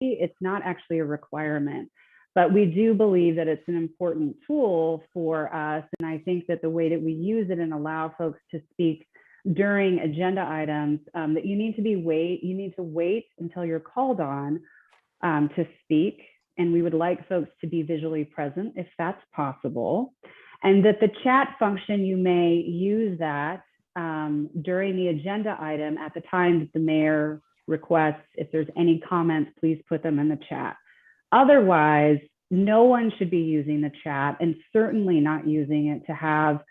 It's not actually a requirement, but we do believe that it's an important tool for us. And I think that the way that we use it and allow folks to speak during agenda items, that you need to wait until you're called on to speak. And we would like folks to be visually present if that's possible. And that the chat function, you may use that during the agenda item at the time that the mayor requests. If there's any comments, please put them in the chat. Otherwise, no one should be using the chat, and certainly not using it to have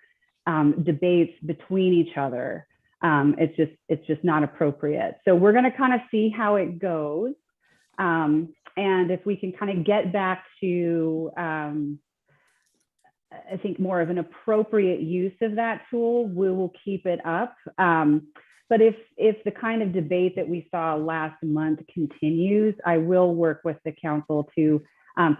debates between each other. It's just not appropriate. So we're going to kind of see how it goes. And if we can kind of get back to, I think, more of an appropriate use of that tool, we will keep it up. But if the kind of debate that we saw last month continues, I will work with the council to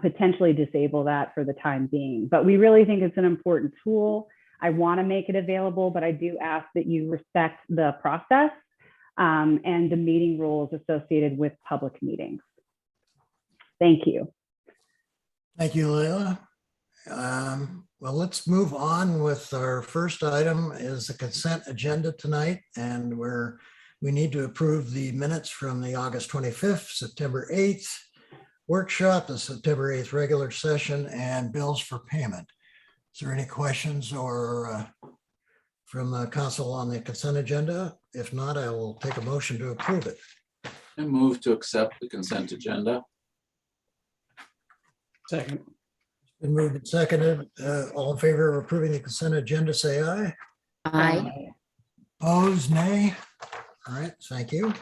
potentially disable that for the time being. But we really think it's an important tool. I want to make it available, but I do ask that you respect the process and the meeting rules associated with public meetings. Thank you. Thank you, Leila. Well, let's move on with our first item is the consent agenda tonight. And we need to approve the minutes from the August 25th, September 8th workshop, the September 8th regular session, and bills for payment. Is there any questions or from the council on the consent agenda? If not, I will take a motion to approve it. I move to accept the consent agenda. Second. Been moved and seconded. All in favor of approving the consent agenda, say aye. Aye. Opposed, nay. All right, thank you.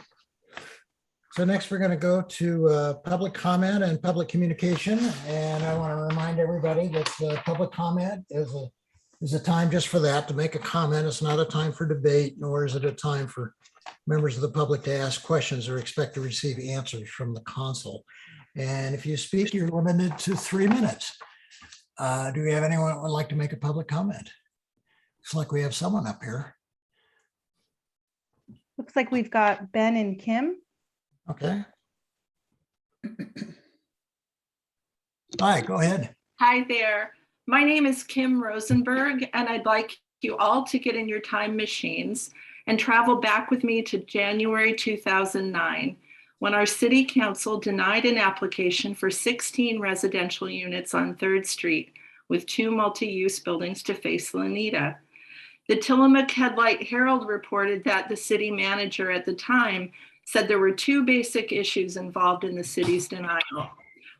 So next we're going to go to public comment and public communication. And I want to remind everybody that public comment is a time just for that, to make a comment. It's not a time for debate, nor is it a time for members of the public to ask questions or expect to receive answers from the council. And if you speak, you're limited to 3 minutes. Do we have anyone that would like to make a public comment? Looks like we have someone up here. Looks like we've got Ben and Kim. Okay. Hi, go ahead. Hi there. My name is Kim Rosenberg, and I'd like you all to get in your time machines and travel back with me to January 2009, when our city council denied an application for 16 residential units on 3rd Street with 2 multi-use buildings to face Lanita. The Tillamook Headlight Herald reported that the city manager at the time said there were 2 basic issues involved in the city's denial.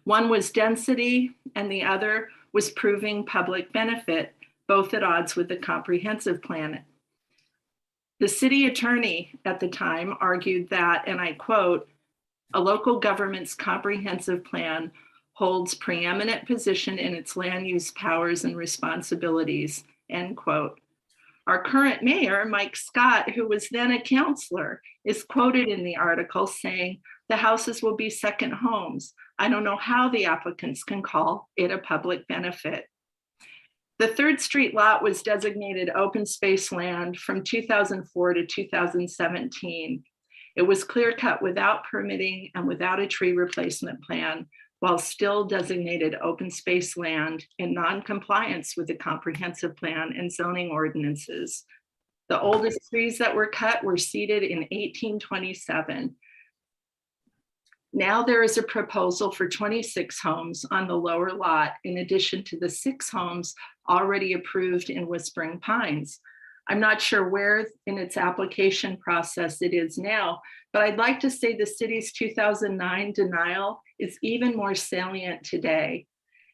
One was density, and the other was proving public benefit, both at odds with the comprehensive plan. The city attorney at the time argued that, and I quote, "A local government's comprehensive plan holds preeminent position in its land use powers and responsibilities," end quote. Our current mayor, Mike Scott, who was then a councilor, is quoted in the article saying, "The houses will be second homes. I don't know how the applicants can call it a public benefit." The 3rd Street lot was designated open space land from 2004 to 2017. It was clear cut without permitting and without a tree replacement plan, while still designated open space land in non-compliance with the comprehensive plan and zoning ordinances. The oldest trees that were cut were seeded in 1827. Now there is a proposal for 26 homes on the lower lot, in addition to the 6 homes already approved in Whispering Pines. I'm not sure where in its application process it is now, but I'd like to say the city's 2009 denial is even more salient today.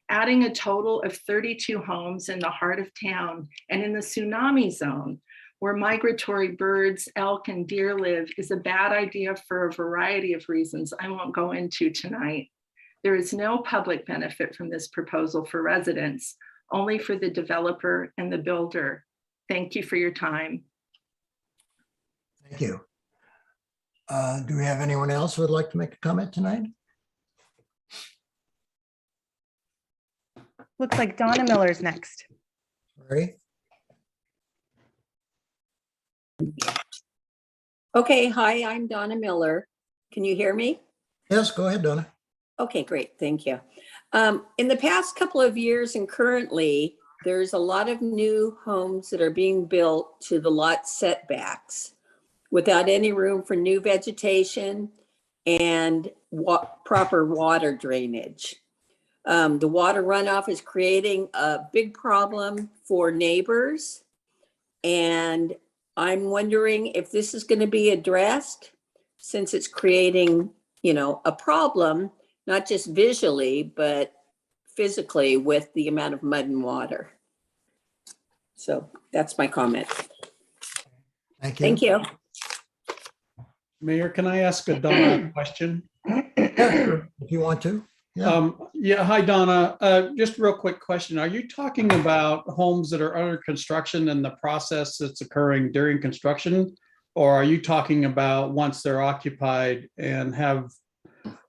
Adding a total of 32 homes in the heart of town and in the tsunami zone, where migratory birds, elk, and deer live, is a bad idea for a variety of reasons I won't go into tonight. There is no public benefit from this proposal for residents, only for the developer and the builder. Thank you for your time. Thank you. Do we have anyone else who would like to make a comment tonight? Looks like Donna Miller's next. Ready? Okay, hi, I'm Donna Miller. Can you hear me? Yes, go ahead, Donna. Okay, great. Thank you. In the past couple of years and currently, there's a lot of new homes that are being built to the lot setbacks without any room for new vegetation and proper water drainage. The water runoff is creating a big problem for neighbors. And I'm wondering if this is going to be addressed, since it's creating, a problem, not just visually, but physically with the amount of mud and water. So that's my comment. Thank you. Thank you. Mayor, can I ask a Donna question? If you want to. Yeah. Yeah, hi, Donna. Just a real quick question. Are you talking about homes that are under construction and the process that's occurring during construction? Or are you talking about once they're occupied and have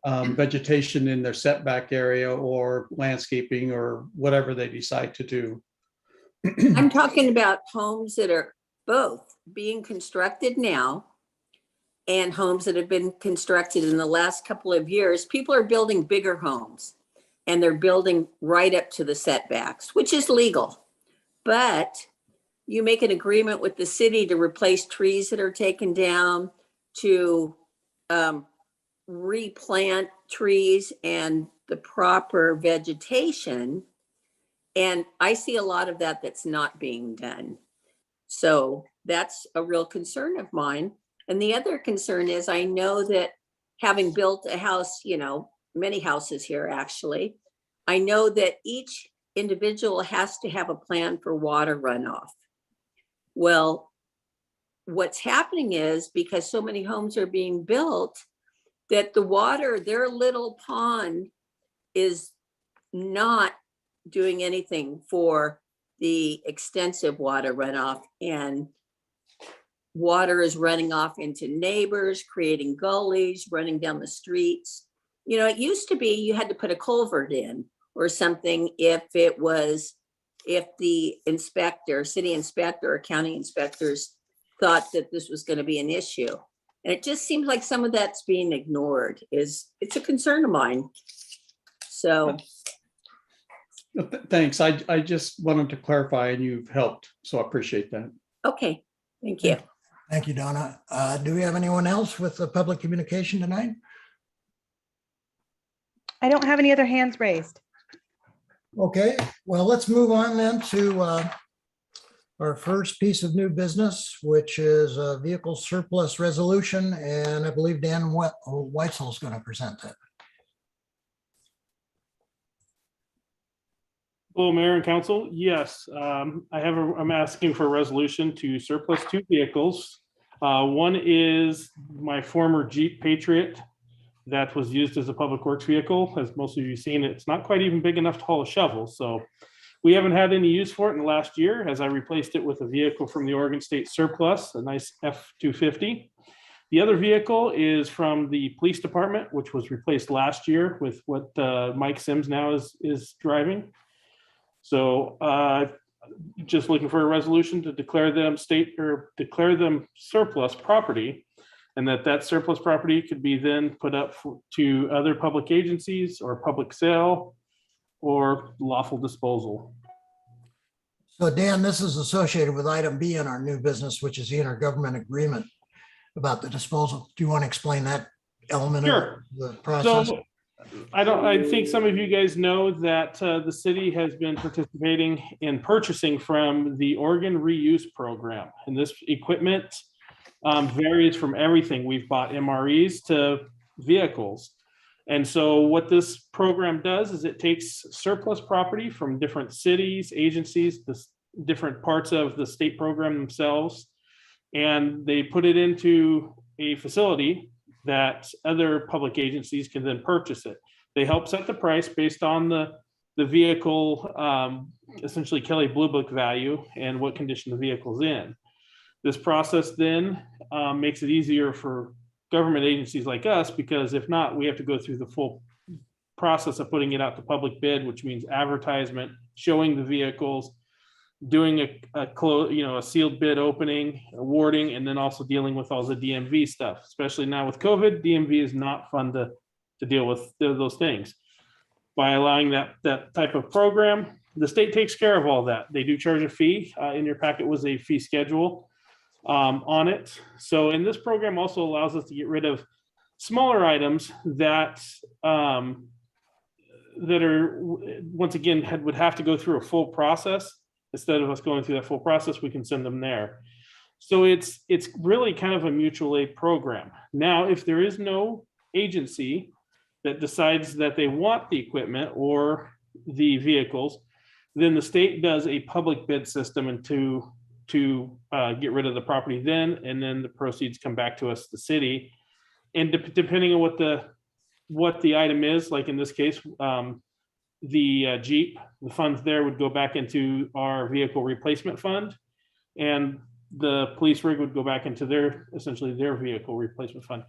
vegetation in their setback area or landscaping or whatever they decide to do? I'm talking about homes that are both being constructed now and homes that have been constructed in the last couple of years. People are building bigger homes and they're building right up to the setbacks, which is legal. But you make an agreement with the city to replace trees that are taken down, to replant trees and the proper vegetation. And I see a lot of that that's not being done. So that's a real concern of mine. And the other concern is, I know that having built a house, many houses here actually, I know that each individual has to have a plan for water runoff. Well, what's happening is, because so many homes are being built, that the water, their little pond, is not doing anything for the extensive water runoff, and water is running off into neighbors, creating gullies, running down the streets. It used to be you had to put a culvert in or something if the inspector, city inspector or county inspectors thought that this was going to be an issue. And it just seems like some of that's being ignored. It's a concern of mine. So. Thanks. I just wanted to clarify, and you've helped, so I appreciate that. Okay, thank you. Thank you, Donna. Do we have anyone else with the public communication tonight? I don't have any other hands raised. Okay, well, let's move on then to our first piece of new business, which is a vehicle surplus resolution. And I believe Dan Weitzel is going to present that. Hello, Mayor and Council. Yes, I'm asking for a resolution to surplus 2 vehicles. One is my former Jeep Patriot that was used as a public works vehicle. As most of you have seen, it's not quite even big enough to haul a shovel. So we haven't had any use for it in the last year, as I replaced it with a vehicle from the Oregon State Surplus, a nice F-250. The other vehicle is from the police department, which was replaced last year with what Mike Sims now is driving. So just looking for a resolution to declare them surplus property, and that surplus property could be then put up to other public agencies or public sale or lawful disposal. So Dan, this is associated with item B in our new business, which is the intergovernment agreement about the disposal. Do you want to explain that element Sure. of the process? So I think some of you guys know that the city has been participating in purchasing from the Oregon Reuse Program. And this equipment varies from everything. We've bought MREs to vehicles. And so what this program does is it takes surplus property from different cities, agencies, the different parts of the state program themselves, and they put it into a facility that other public agencies can then purchase it. They help set the price based on the vehicle, essentially Kelley Blue Book value and what condition the vehicle's in. This process then makes it easier for government agencies like us, because if not, we have to go through the full process of putting it out to public bid, which means advertisement, showing the vehicles, doing a sealed bid opening, awarding, and then also dealing with all the DMV stuff. Especially now with COVID, DMV is not fun to to deal with those things. By allowing that type of program, the state takes care of all that. They do charge a fee. In your packet was a fee schedule on it. So, and this program also allows us to get rid of smaller items that that are, once again, would have to go through a full process. Instead of us going through that full process, we can send them there. So it's really kind of a mutual aid program. Now, if there is no agency that decides that they want the equipment or the vehicles, then the state does a public bid system and to get rid of the property then, and then the proceeds come back to us, the city. And depending on what the item is, like in this case, the Jeep, the funds there would go back into our vehicle replacement fund, and the police rig would go back into essentially their vehicle replacement fund.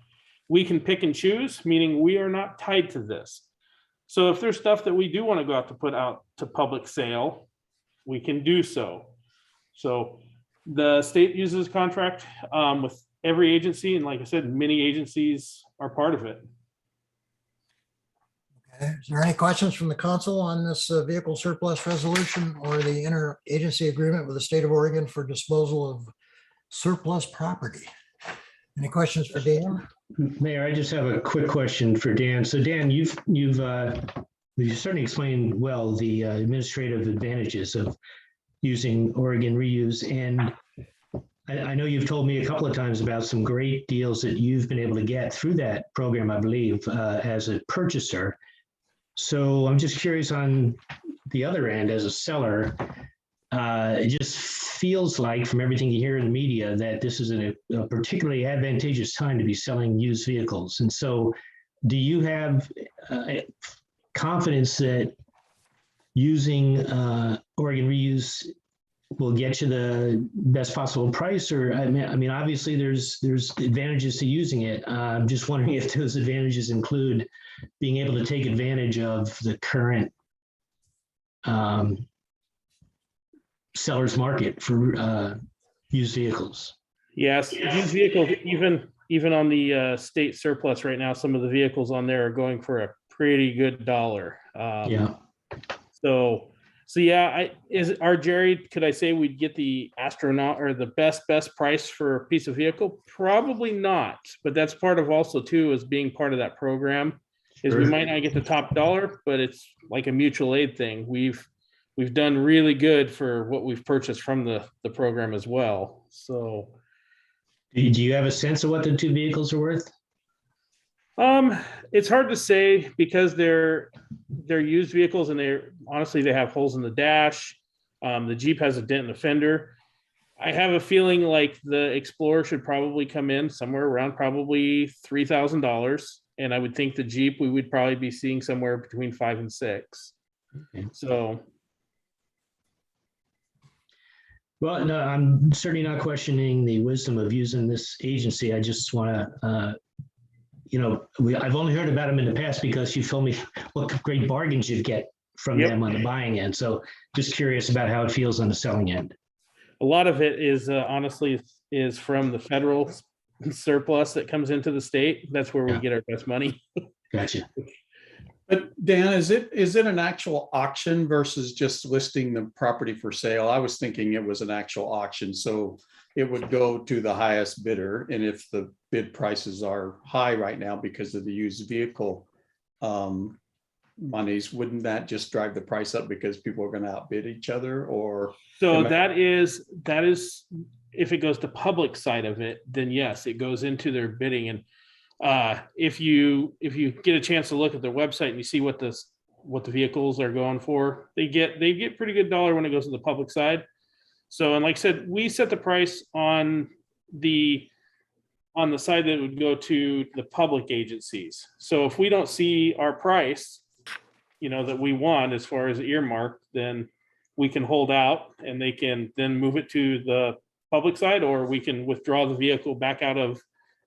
We can pick and choose, meaning we are not tied to this. So if there's stuff that we do want to go out to put out to public sale, we can do so. So the state uses a contract with every agency, and like I said, many agencies are part of it. Okay. Is there any questions from the council on this vehicle surplus resolution or the interagency agreement with the state of Oregon for disposal of surplus property? Any questions for Dan? Mayor, I just have a quick question for Dan. So Dan, you've certainly explained well the administrative advantages of using Oregon reuse. And I know you've told me a couple of times about some great deals that you've been able to get through that program, I believe, as a purchaser. So I'm just curious on the other end as a seller, it just feels like from everything you hear in the media that this is a particularly advantageous time to be selling used vehicles. And so do you have confidence that using Oregon reuse will get you the best possible price? Or I mean, obviously there's advantages to using it. I'm just wondering if those advantages include being able to take advantage of the current seller's market for used vehicles. Yes, used vehicles, even on the state surplus right now, some of the vehicles on there are going for a pretty good dollar. Yeah. So yeah, Jerry, could I say we'd get the astronaut or the best price for a piece of vehicle? Probably not, but that's part of also too is being part of that program. Is we might not get the top dollar, but it's like a mutual aid thing. We've done really good for what we've purchased from the program as well. So, Do you have a sense of what the two vehicles are worth? it's hard to say because they're used vehicles and they have holes in the dash. The Jeep has a dent in the fender. I have a feeling like the Explorer should probably come in somewhere around probably $3,000. And I would think the Jeep, we would probably be seeing somewhere between 5 and 6. Okay. So. Well, no, I'm certainly not questioning the wisdom of using this agency. I just want to, I've only heard about them in the past because you told me what great bargains you'd get from them on the buying end. So just curious about how it feels on the selling end. A lot of it is honestly is from the federal surplus that comes into the state. That's where we get our best money. Gotcha. But Dan, is it an actual auction versus just listing the property for sale? I was thinking it was an actual auction, so it would go to the highest bidder. And if the bid prices are high right now because of the used vehicle monies, wouldn't that just drive the price up because people are going to outbid each other? Or so that is if it goes to public side of it, then yes, it goes into their bidding. And if you get a chance to look at their website and you see what the vehicles are going for, they get pretty good dollar when it goes to the public side. So, and like I said, we set the price on the side that would go to the public agencies. So if we don't see our price, that we want as far as earmarked, then we can hold out and they can then move it to the public side, or we can withdraw the vehicle back out of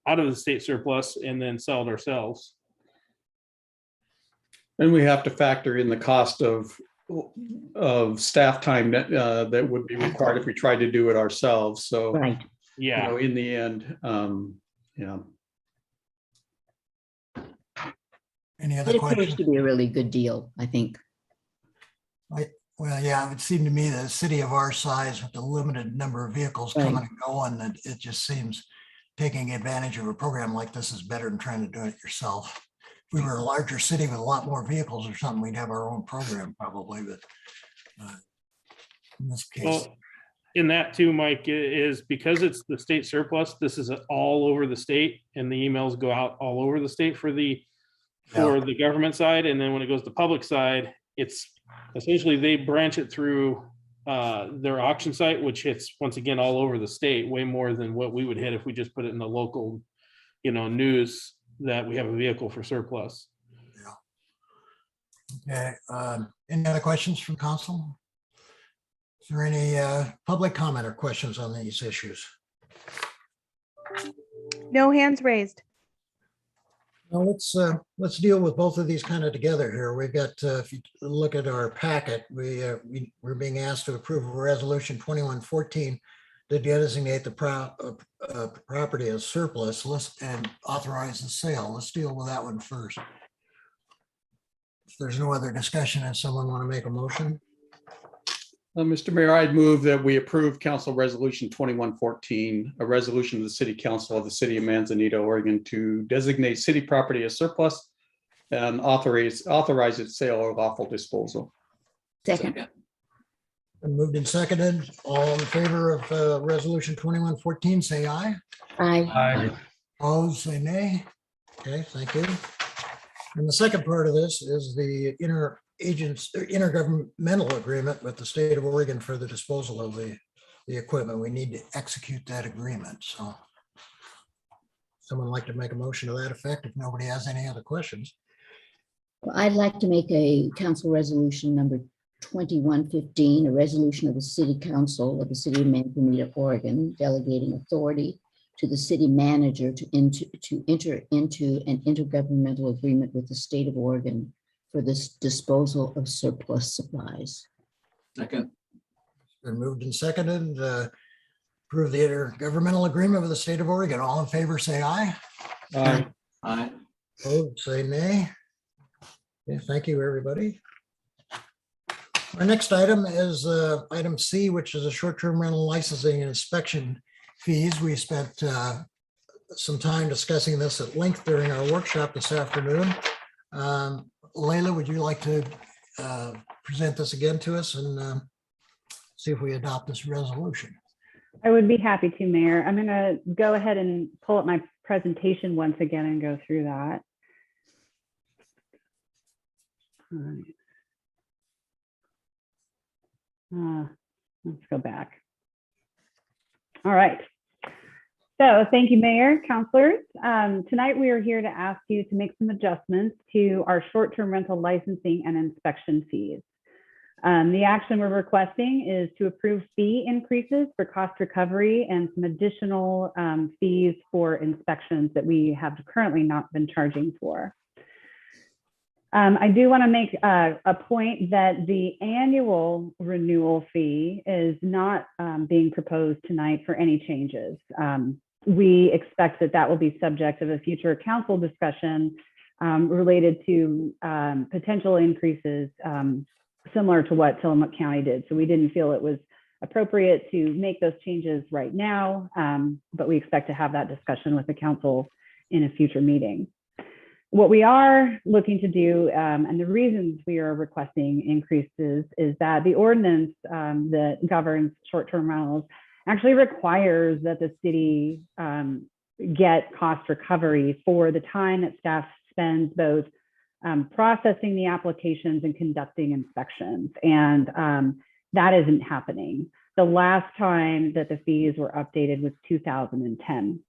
the state surplus and then sell it ourselves. and we have to factor in the cost of staff time that would be required if we tried to do it ourselves. So, Right. Yeah. in the end, Any other It appears questions? to be a really good deal, I think. Well, yeah, it would seem to me that a city of our size with a limited number of vehicles Right. coming and going, that it just seems taking advantage of a program like this is better than trying to do it yourself. If we were a larger city with a lot more vehicles or something, we'd have our own program probably, but in this case, Well, in that too, Mike, is because it's the state surplus, this is all over the state and the emails go out all over the state for the government side. And then when it goes to public side, it's essentially they branch it through their auction site, which hits once again all over the state, way more than what we would hit if we just put it in the local, news that we have a vehicle for surplus. okay. Any other questions from council? Is there any public comment or questions on these issues? No hands raised. Well, let's deal with both of these kind of together here. We've got, if you look at our packet, we're being asked to approve a resolution 2114 to designate the property as surplus list and authorize the sale. Let's deal with that one first. If there's no other discussion, and someone want to make a motion? Mr. Mayor, I'd move that we approve Council Resolution 2114, a resolution of the City Council of the City of Manzanita, Oregon, to designate city property as surplus and authorize its sale or lawful disposal. Second. Been moved and seconded. All in favor of resolution 2114, say aye. Aye. Opposed, say nay. Okay, thank you. And the second part of this is the intergovernmental agreement with the state of Oregon for the disposal of the equipment. We need to execute that agreement. So someone like to make a motion to that effect if nobody has any other questions? Well, I'd like to make a council resolution number 2115, a resolution of the City Council of the City of Manzanita, Oregon, delegating authority to the city manager to enter into an intergovernmental agreement with the state of Oregon for this disposal of surplus supplies. Second. Been moved and seconded. Approve the intergovernmental agreement with the state of Oregon. All in favor, say aye. Aye. Aye. Opposed, say nay. Okay, thank you, everybody. Our next item is item C, which is a short-term rental licensing and inspection fees. We spent some time discussing this at length during our workshop this afternoon. Layla, would you like to present this again to us and see if we adopt this resolution? I would be happy to, Mayor. I'm going to go ahead and pull up my presentation once again and go through that. All right. Let's go back. All right. So thank you, Mayor, councilors. Tonight we are here to ask you to make some adjustments to our short-term rental licensing and inspection fees. The action we're requesting is to approve fee increases for cost recovery and some additional fees for inspections that we have currently not been charging for. I do want to make a point that the annual renewal fee is not being proposed tonight for any changes. We expect that that will be subject of a future council discussion related to potential increases similar to what Tillamook County did. So we didn't feel it was appropriate to make those changes right now, but we expect to have that discussion with the council in a future meeting. What we are looking to do, and the reasons we are requesting increases, is that the ordinance that governs short-term rentals actually requires that the city get cost recovery for the time that staff spends both processing the applications and conducting inspections. And that isn't happening. The last time that the fees were updated was 2010.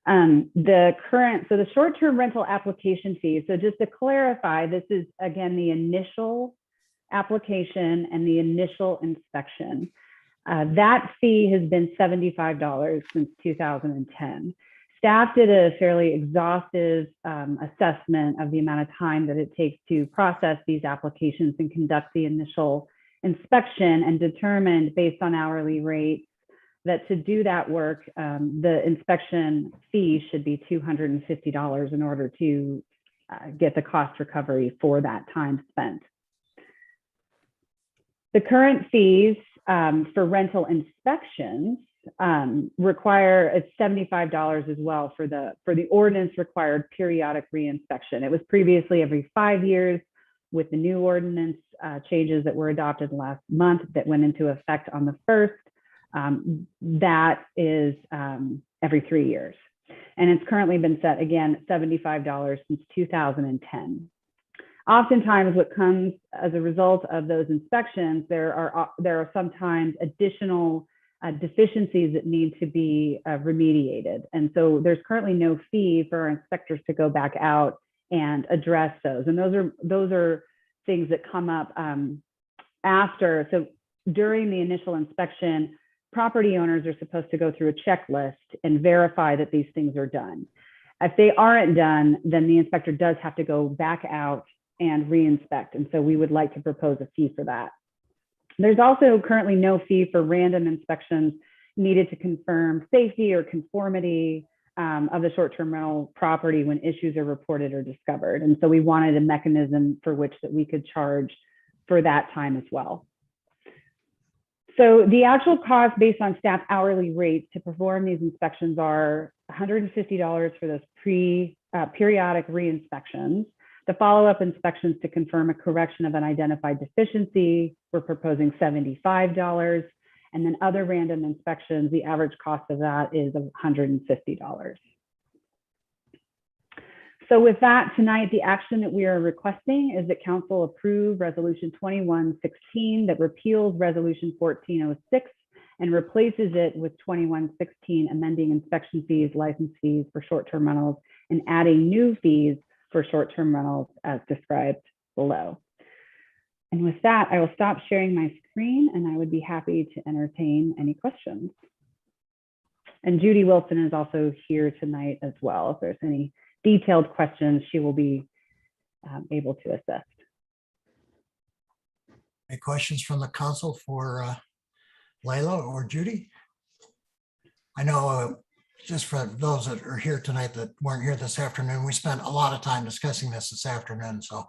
The short-term rental application fee. So just to clarify, this is again the initial application and the initial inspection. That fee has been $75 since 2010. Staff did a fairly exhaustive assessment of the amount of time that it takes to process these applications and conduct the initial inspection, and determined based on hourly rates that to do that work, the inspection fee should be $250 in order to get the cost recovery for that time spent. The current fees for rental inspections require, it's $75 as well for the ordinance required periodic reinspection. It was previously every 5 years. With the new ordinance changes that were adopted last month that went into effect on the 1st, that is every 3 years. And it's currently been set again at $75 since 2010. Oftentimes what comes as a result of those inspections, there are sometimes additional deficiencies that need to be remediated. And so there's currently no fee for our inspectors to go back out and address those. And those are things that come up after. So during the initial inspection, property owners are supposed to go through a checklist and verify that these things are done. If they aren't done, then the inspector does have to go back out and reinspect. And so we would like to propose a fee for that. There's also currently no fee for random inspections needed to confirm safety or conformity of the short-term rental property when issues are reported or discovered. And so we wanted a mechanism for which that we could charge for that time as well. So the actual cost based on staff hourly rates to perform these inspections are $150 for those periodic re-inspections. The follow-up inspections to confirm a correction of an identified deficiency, we're proposing $75. And then other random inspections, the average cost of that is $150. So with that, tonight, the action that we are requesting is that council approve Resolution 2116 that repeals Resolution 1406 and replaces it with 2116, amending inspection fees, license fees for short-term rentals, and adding new fees for short-term rentals as described below. And with that, I will stop sharing my screen and I would be happy to entertain any questions. And Judy Wilson is also here tonight as well. If there's any detailed questions, she will be able to assist. Any questions from the council for Layla or Judy? I know just for those that are here tonight that weren't here this afternoon, we spent a lot of time discussing this afternoon, so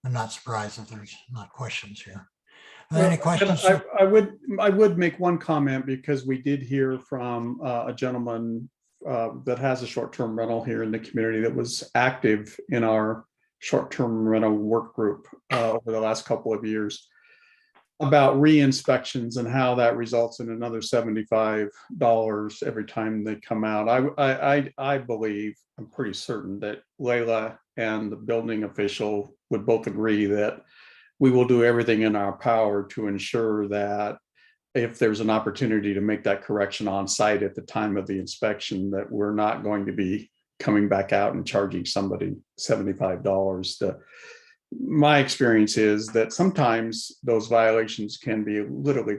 I'm not surprised if there's not questions here. Are there any questions? I would make one comment because we did hear from a gentleman that has a short-term rental here in the community that was active in our short-term rental work group over the last couple of years about re-inspections and how that results in another $75 every time they come out. I believe, I'm pretty certain that Layla and the building official would both agree that we will do everything in our power to ensure that if there's an opportunity to make that correction on site at the time of the inspection, that we're not going to be coming back out and charging somebody $75. My experience is that sometimes those violations can be literally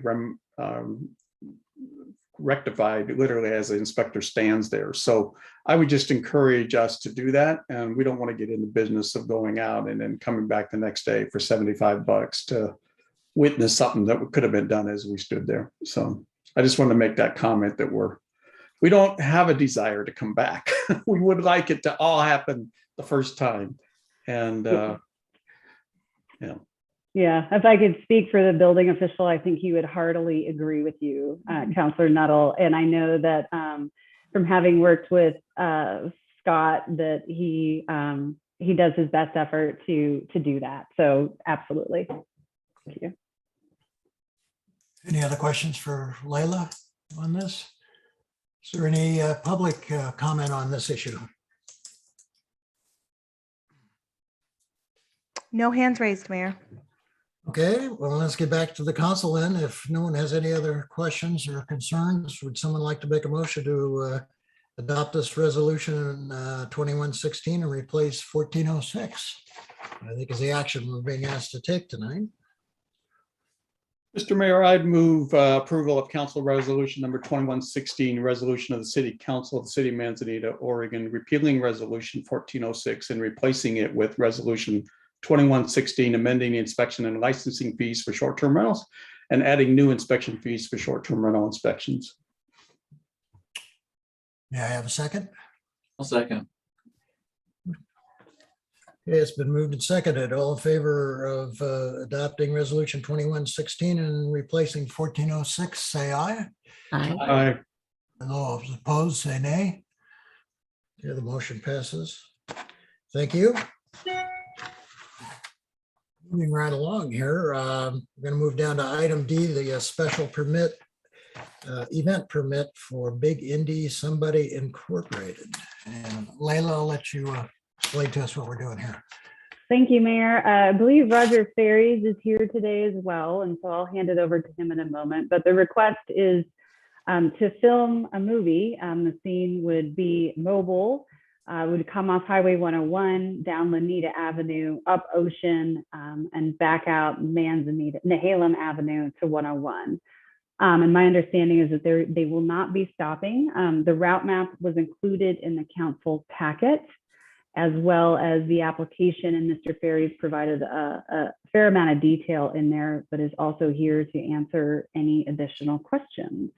rectified literally as the inspector stands there. So I would just encourage us to do that. And we don't want to get in the business of going out and then coming back the next day for $75 to witness something that could have been done as we stood there. So I just want to make that comment that we don't have a desire to come back. We would like it to all happen the first time. And yeah. Yeah, if I could speak for the building official, I think he would heartily agree with you, Councilor Nuttall. And I know that from having worked with Scott, that he does his best effort to do that. So absolutely. Thank you. Any other questions for Layla on this? Is there any public comment on this issue? No hands raised, Mayor. Okay, well, let's get back to the council then. If no one has any other questions or concerns, would someone like to make a motion to adopt this resolution 2116 and replace 1406? I think is the action we're being asked to take tonight. Mr. Mayor, I'd move approval of Council Resolution number 2116, resolution of the City Council of the City of Manzanita, Oregon, repealing Resolution 1406 and replacing it with Resolution 2116, amending the inspection and licensing fees for short-term rentals and adding new inspection fees for short-term rental inspections. May I have a second? I'll second. Okay, it's been moved and seconded. All in favor of adopting resolution 2116 and replacing 1406, say aye. Aye. And those opposed, say nay. Okay, the motion passes. Thank you. Moving right along here, we're going to move down to item D, the special permit, event permit for Big Indie Somebody Incorporated. And Layla, I'll let you explain to us what we're doing here. Thank you, Mayor. I believe Roger Ferries is here today as well, and so I'll hand it over to him in a moment. But the request is to film a movie. The scene would be mobile, would come off Highway 101, down Lanita Avenue, up Ocean, and back out Manzanita, Nehalem Avenue to 101. And my understanding is that they will not be stopping. The route map was included in the council packet, as well as the application, and Mr. Ferries provided a fair amount of detail in there, but is also here to answer any additional questions.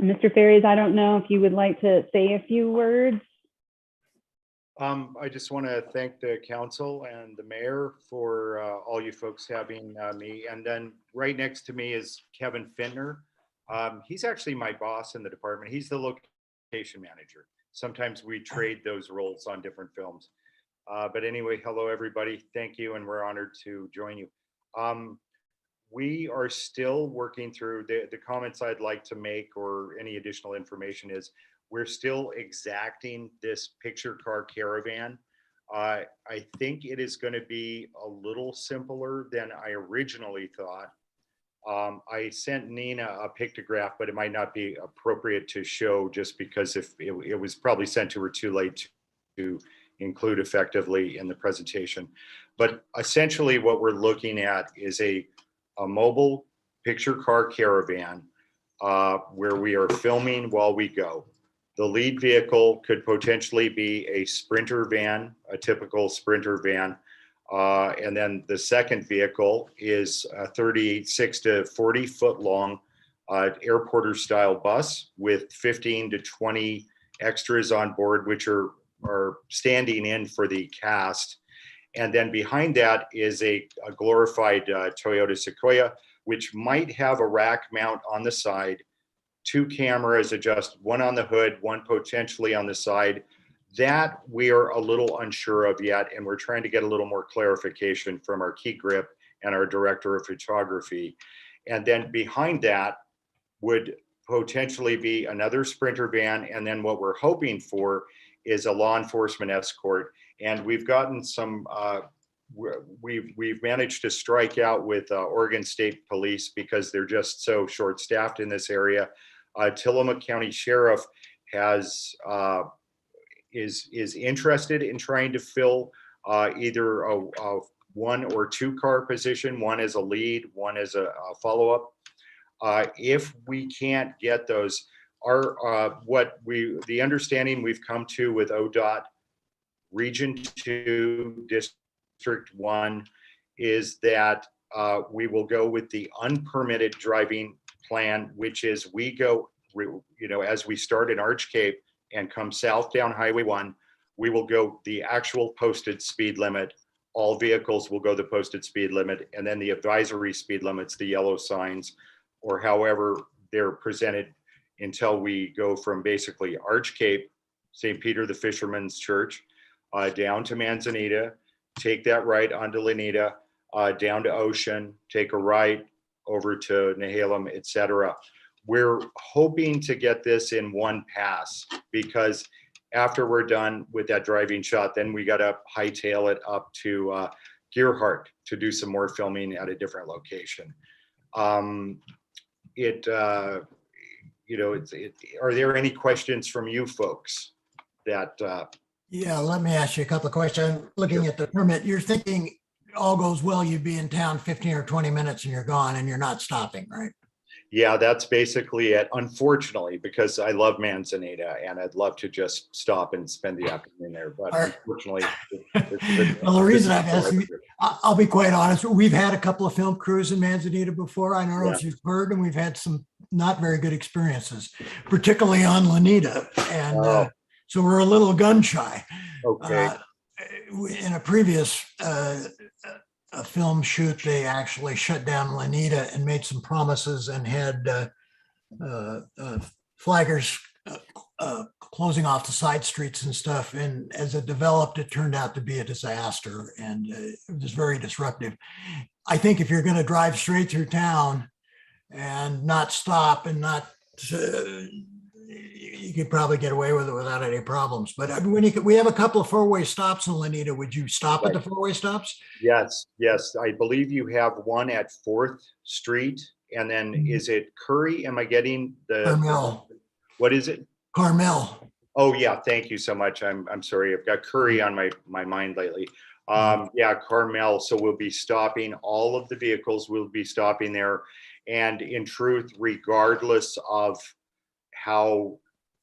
Mr. Ferries, I don't know if you would like to say a few words. I just want to thank the council and the mayor for all you folks having me. And then right next to me is Kevin Fintner. He's actually my boss in the department. He's the location manager. Sometimes we trade those roles on different films. But anyway, hello, everybody. Thank you. And we're honored to join you. We are still working through the comments I'd like to make, or any additional information is we're still exacting this picture car caravan. I think it is going to be a little simpler than I originally thought. I sent Nina a pictograph, but it might not be appropriate to show just because if it was probably sent to her too late to include effectively in the presentation. But essentially what we're looking at is a mobile picture car caravan where we are filming while we go. The lead vehicle could potentially be a Sprinter van, a typical Sprinter van. And then the second vehicle is a 36 to 40 foot long airporter style bus with 15 to 20 extras on board, which are standing in for the cast. And then behind that is a glorified Toyota Sequoia, which might have a rack mount on the side, 2 cameras, adjust one on the hood, one potentially on the side. That we are a little unsure of yet, and we're trying to get a little more clarification from our key grip and our director of photography. And then behind that would potentially be another Sprinter van. And then what we're hoping for is a law enforcement escort. And we've gotten some, we've managed to strike out with Oregon State Police because they're just so short-staffed in this area. Tillamook County Sheriff has is interested in trying to fill either a 1 or 2 car position, one as a lead, one as a follow-up. If we can't get those, the understanding we've come to with ODOT Region 2, District 1 is that we will go with the unpermitted driving plan, which is we go, as we start in Arch Cape and come south down Highway 1, we will go the actual posted speed limit. All vehicles will go the posted speed limit, and then the advisory speed limits, the yellow signs, or however they're presented, until we go from basically Arch Cape, St. Peter the Fisherman's Church, down to Manzanita, take that right onto Lanita, down to Ocean, take a right over to Nehalem, etc. We're hoping to get this in one pass, because after we're done with that driving shot, then we got to hightail it up to Gearhart to do some more filming at a different location. Are there any questions from you folks that? Yeah, let me ask you a couple of questions. Looking at the permit, you're thinking all goes well, you'd be in town 15 or 20 minutes and you're gone and you're not stopping, right? Yeah, that's basically it, unfortunately, because I love Manzanita and I'd love to just stop and spend the afternoon there. But unfortunately, well, the reason I've asked you, I'll be quite honest, we've had a couple of film crews in Manzanita before. I don't know if you've heard, and we've had some not very good experiences, particularly on Lanita. And Oh. so we're a little gun shy. Okay. In a previous a film shoot, they actually shut down Lanita and made some promises and had flaggers closing off the side streets and stuff. And as it developed, it turned out to be a disaster, and it was very disruptive. I think if you're going to drive straight through town and not stop and not, you could probably get away with it without any problems. But I mean, we have a couple of four-way stops in Lanita. Would you stop at the four-way stops? Yes, yes. I believe you have one at 4th Street, and then is it Curry? Am I getting Carmel. What is it? Carmel. Oh yeah, thank you so much. I'm sorry. I've got Curry on my mind lately. Yeah, Carmel. So we'll be stopping, all of the vehicles will be stopping there. And in truth, regardless of how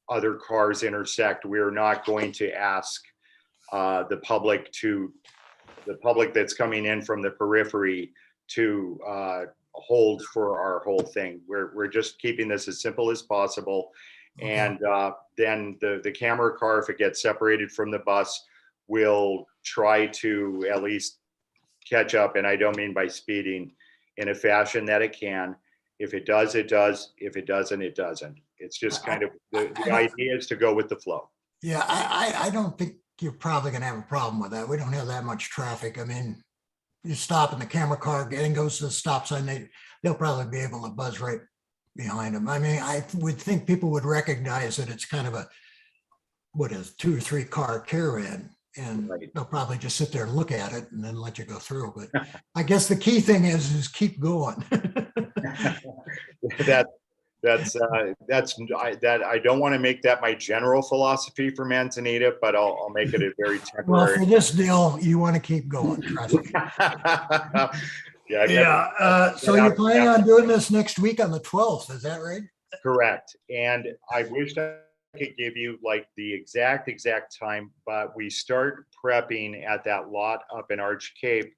other cars intersect, we're not going to ask the public that's coming in from the periphery to hold for our whole thing. We're just keeping this as simple as possible. Okay. And then the camera car, if it gets separated from the bus, will try to at least catch up. And I don't mean by speeding, in a fashion that it can. If it does, it does. If it doesn't, it doesn't. It's just kind of, the idea is to go with the flow. Yeah, I don't think you're probably going to have a problem with that. We don't have that much traffic. I mean, you stop and the camera car getting goes to the stop sign, they'll probably be able to buzz right behind them. I mean, I would think people would recognize that it's kind of a, what is 2 or 3 car caravan, and they'll probably just sit there and look at it and then let you go through. But I guess the key thing is keep going. I don't want to make that my general philosophy for Manzanita, but I'll make it a very Well, temporary. for this deal, you want to keep going, trust me. Yeah. So you're planning on doing this next week on the 12th, is that right? Correct. And I wish I could give you like the exact time, but we start prepping at that lot up in Arch Cape.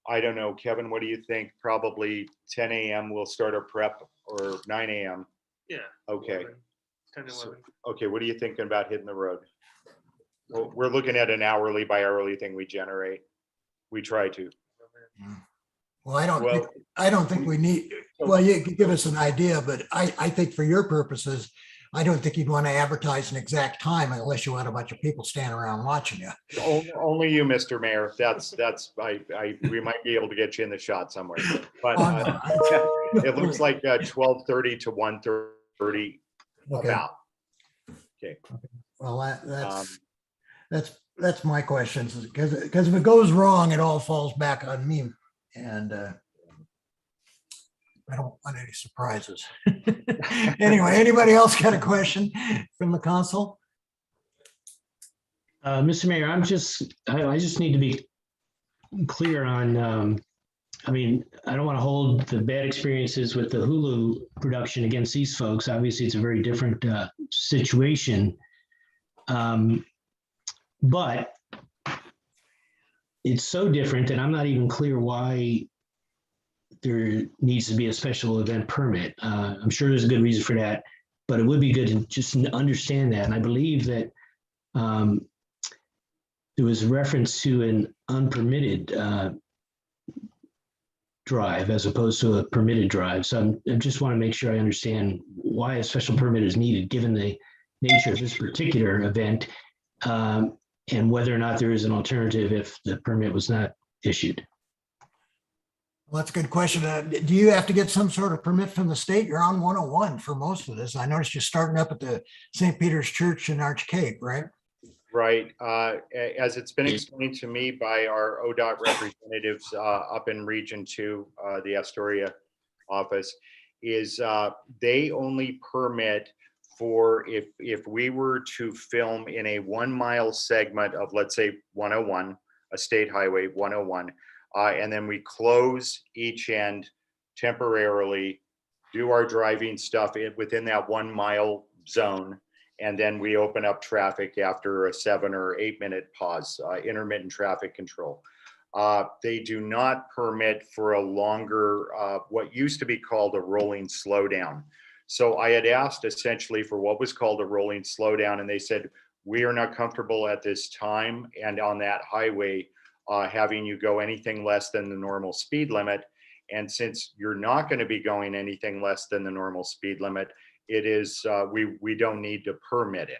I don't know, Kevin, what do you think? Probably 10 a.m. we'll start our prep, or 9 a.m. Yeah. Okay. 10 to 11. Okay, what are you thinking about hitting the road? Well, we're looking at an hourly by hourly thing we generate. We try to. Well, I don't think we need, well, you could give us an idea, but I think for your purposes, I don't think you'd want to advertise an exact time unless you want a bunch of people standing around watching you. Only you, Mr. Mayor. We might be able to get you in the shot somewhere. But it looks like 12:30 to 1:30 Okay. about. Okay. Well, that's my questions, because if it goes wrong, it all falls back on me, and I don't want any surprises. Anyway, anybody else got a question from the council? Mr. Mayor, I just need to be clear on, I mean, I don't want to hold the bad experiences with the Hulu production against these folks. Obviously, it's a very different situation. But it's so different that I'm not even clear why there needs to be a special event permit. I'm sure there's a good reason for that, but it would be good to just understand that. And I believe that there was reference to an unpermitted drive as opposed to a permitted drive. So I just want to make sure I understand why a special permit is needed, given the nature of this particular event, and whether or not there is an alternative if the permit was not issued. Well, that's a good question. Do you have to get some sort of permit from the state? You're on 101 for most of this. I noticed you're starting up at the St. Peter's Church in Arch Cape, right? Right. As it's been explained to me by our ODOT representatives up in Region 2, the Astoria office, is they only permit for if we were to film in a 1 mile segment of, let's say, 101, a state highway 101, and then we close each end temporarily, do our driving stuff within that 1 mile zone, and then we open up traffic after a 7 or 8 minute pause, intermittent traffic control. They do not permit for a longer, what used to be called a rolling slowdown. So I had asked essentially for what was called a rolling slowdown, and they said, we are not comfortable at this time and on that highway having you go anything less than the normal speed limit. And since you're not going to be going anything less than the normal speed limit, it is we don't need to permit it.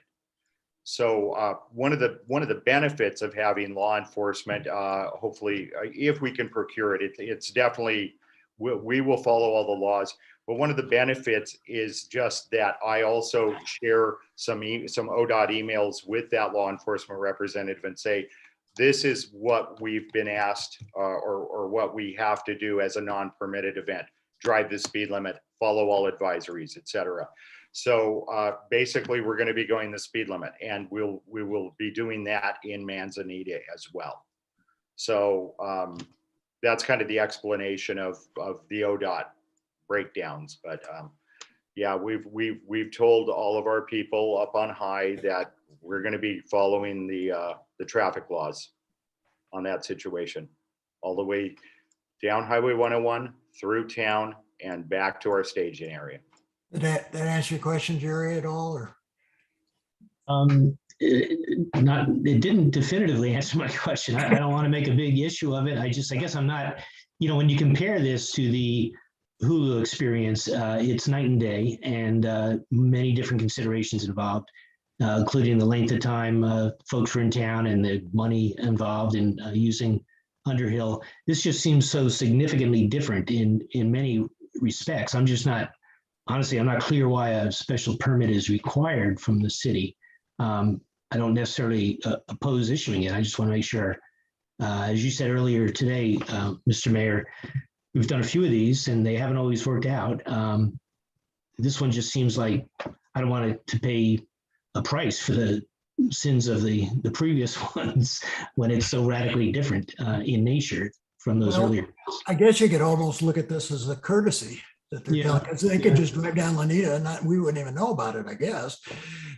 So one of the benefits of having law enforcement, hopefully, if we can procure it, it's definitely we will follow all the laws. But one of the benefits is just that I also share some ODOT emails with that law enforcement representative and say, this is what we've been asked or what we have to do as a non-permitted event: drive the speed limit, follow all advisories, etc. So basically, we're going to be going the speed limit, and we will be doing that in Manzanita as well. So that's kind of the explanation of the ODOT breakdowns. But yeah, we've told all of our people up on high that we're going to be following the traffic laws on that situation, all the way down Highway 101 through town and back to our staging area. Did that answer your question, Jerry, at all? Or It didn't definitively answer my question. I don't want to make a big issue of it. I guess I'm not, when you compare this to the Hulu experience, it's night and day, and many different considerations involved, including the length of time folks were in town and the money involved in using Underhill. This just seems so significantly different in many respects. I'm not clear why a special permit is required from the city. I don't necessarily oppose issuing it. I just want to make sure, as you said earlier today, Mr. Mayor, we've done a few of these and they haven't always worked out. This one just seems like I don't want to pay a price for the sins of the previous ones when it's so radically different in nature from those earlier. I guess you could almost look at this as a courtesy that they're telling us. They could just drive down Lanita and we wouldn't even know about it, I guess.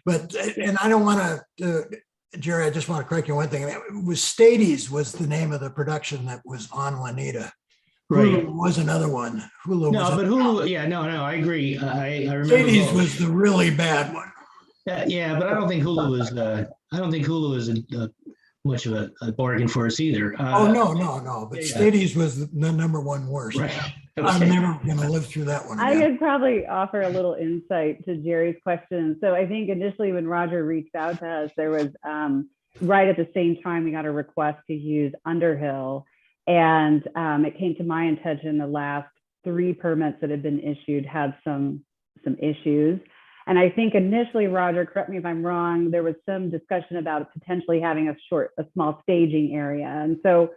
But, and I don't want to, Jerry, I just want to correct you one thing. It was Stades was the name of the production that was on Lanita. Right. Hulu was another one. Hulu Hulu, I agree. I remember Stades was the really bad one. Yeah, but I don't think Hulu is much of a bargain for us either. No. But Stades was the number one worst. Right. Okay. I'm never going to live through that one again. I could probably offer a little insight to Jerry's question. So I think initially when Roger reached out to us, there was right at the same time we got a request to use Underhill. And it came to my attention the last 3 permits that had been issued had some issues. And I think initially, Roger, correct me if I'm wrong, there was some discussion about potentially having a small staging area. And so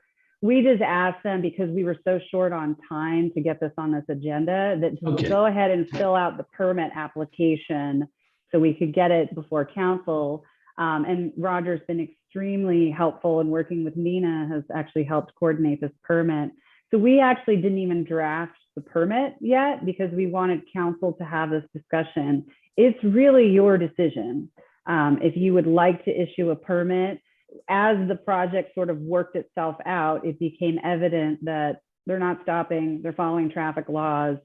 we just asked them, because we were so short on time to get this on this agenda, that to go ahead and fill out the permit application so we could get it before council. And Roger's been extremely helpful, and working with Nina has actually helped coordinate this permit. So we actually didn't even draft the permit yet because we wanted council to have this discussion. It's really your decision. If you would like to issue a permit, as the project sort of worked itself out, it became evident that they're not stopping, they're following traffic laws.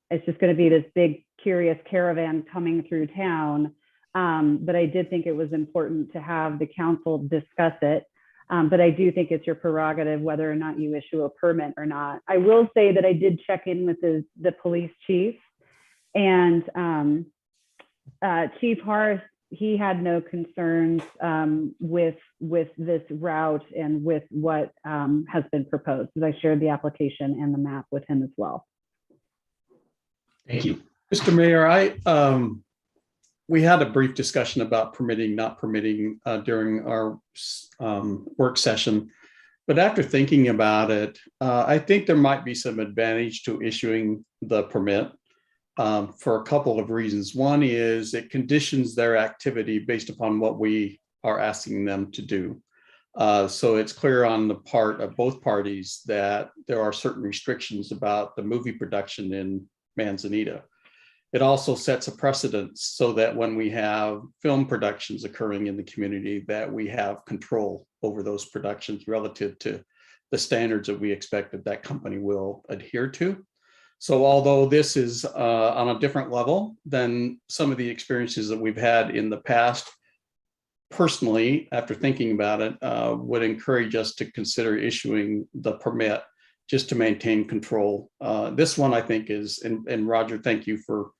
It's just going to be this big, curious caravan coming through town. But I did think it was important to have the council discuss it. But I do think it's your prerogative whether or not you issue a permit or not. I will say that I did check in with the police chief, and Chief Harris, he had no concerns with this route and with what has been proposed, because I shared the application and the map with him as well. Thank you. Mr. Mayor, we had a brief discussion about permitting, not permitting during our work session. But after thinking about it, I think there might be some advantage to issuing the permit for a couple of reasons. One is it conditions their activity based upon what we are asking them to do. So it's clear on the part of both parties that there are certain restrictions about the movie production in Manzanita. It also sets a precedent so that when we have film productions occurring in the community, that we have control over those productions relative to the standards that we expect that company will adhere to. So although this is on a different level than some of the experiences that we've had in the past, personally, after thinking about it, would encourage us to consider issuing the permit just to maintain control. This one, I think, is, and Roger, thank you for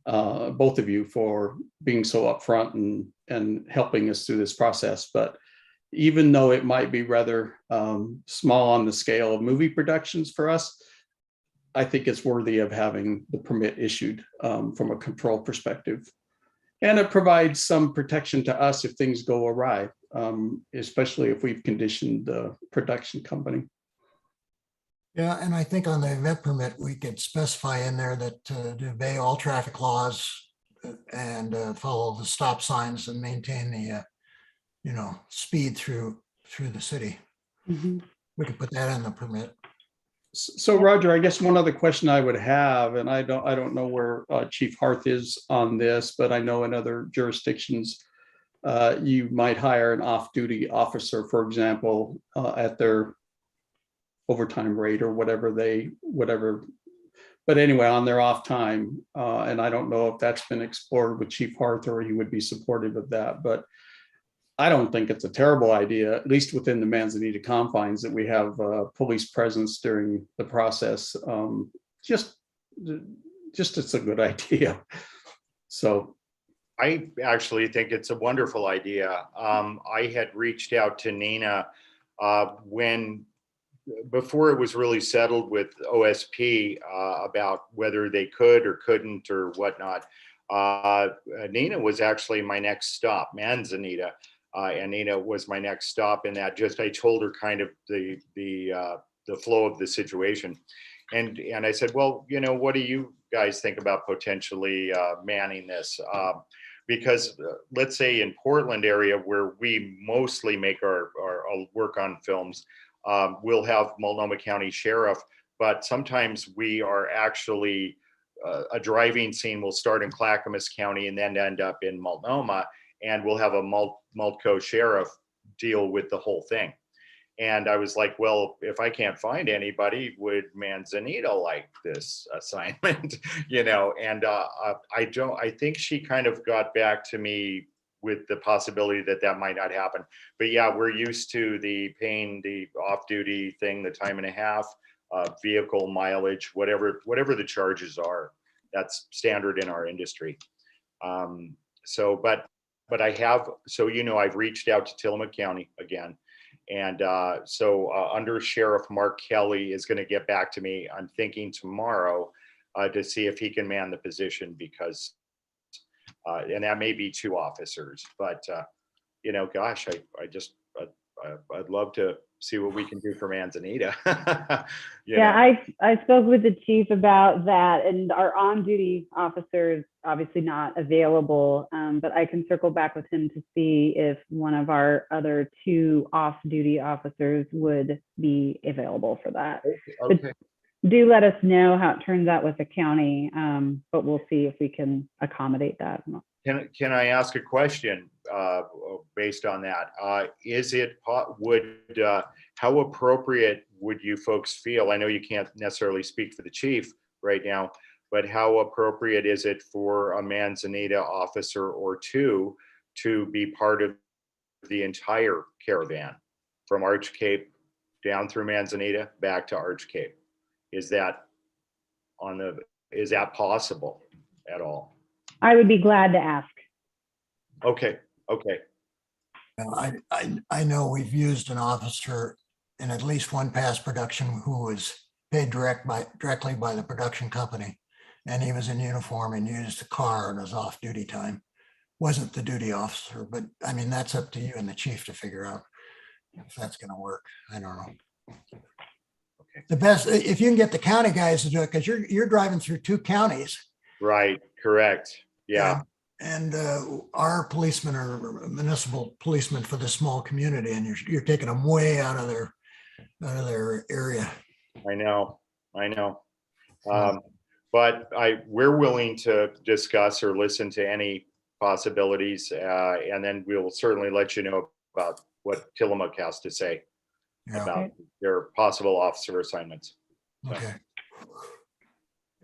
both of you for being so upfront and helping us through this process. But even though it might be rather small on the scale of movie productions for us, I think it's worthy of having the permit issued from a control perspective. And it provides some protection to us if things go awry, especially if we've conditioned the production company. Yeah, and I think on the event permit, we could specify in there that to obey all traffic laws and follow the stop signs and maintain the, speed through the city. Mhm. We could put that in the permit. So Roger, I guess one other question I would have, and I don't know where Chief Harth is on this, but I know in other jurisdictions, you might hire an off-duty officer, for example, at their overtime rate or whatever. But anyway, on their off time, and I don't know if that's been explored with Chief Harth or he would be supportive of that, but I don't think it's a terrible idea, at least within the Manzanita confines, that we have police presence during the process. Just it's a good idea. So I actually think it's a wonderful idea. I had reached out to Nina before it was really settled with OSP about whether they could or couldn't or whatnot. Nina was actually my next stop, Manzanita. And Nina was my next stop in that. Just I told her kind of the flow of the situation, and I said, well, what do you guys think about potentially manning this? Because let's say in Portland area where we mostly make our work on films, we'll have Multnomah County Sheriff, but sometimes we are actually a driving scene will start in Clackamas County and then end up in Multnomah. And we'll have a Multco sheriff deal with the whole thing. And I was like, well, if I can't find anybody, would Manzanita like this assignment? And I think she kind of got back to me with the possibility that might not happen. But yeah, we're used to paying the off-duty thing, the time and a half, vehicle mileage, whatever the charges are. That's standard in our industry. But I've reached out to Tillamook County again. And under Sheriff Mark Kelly is going to get back to me, I'm thinking tomorrow, to see if he can man the position because, and that may be 2 officers, but gosh, I'd love to see what we can do for Manzanita. I spoke with the chief about that, and our on-duty officer is obviously not available, but I can circle back with him to see if one of our other 2 off-duty officers would be available for that. Okay. Do let us know how it turns out with the county, but we'll see if we can accommodate that. Can I ask a question based on that? How appropriate would you folks feel? I know you can't necessarily speak for the chief right now, but how appropriate is it for a Manzanita officer or 2 to be part of the entire caravan from Arch Cape down through Manzanita back to Arch Cape? Is that possible at all? I would be glad to ask. Okay. I know we've used an officer in at least one past production who was paid directly by the production company, and he was in uniform and used the car in his off-duty time. Wasn't the duty officer, but I mean, that's up to you and the chief to figure out if that's going to work. I don't know. Okay. The best, if you can get the county guys to do it, because you're driving through 2 counties. Right. Correct. Yeah. And our policemen are municipal policemen for the small community, and you're taking them way out of their area. I know. But we're willing to discuss or listen to any possibilities, and then we'll certainly let you know about what Tillamook has to say about their possible officer assignments. Okay.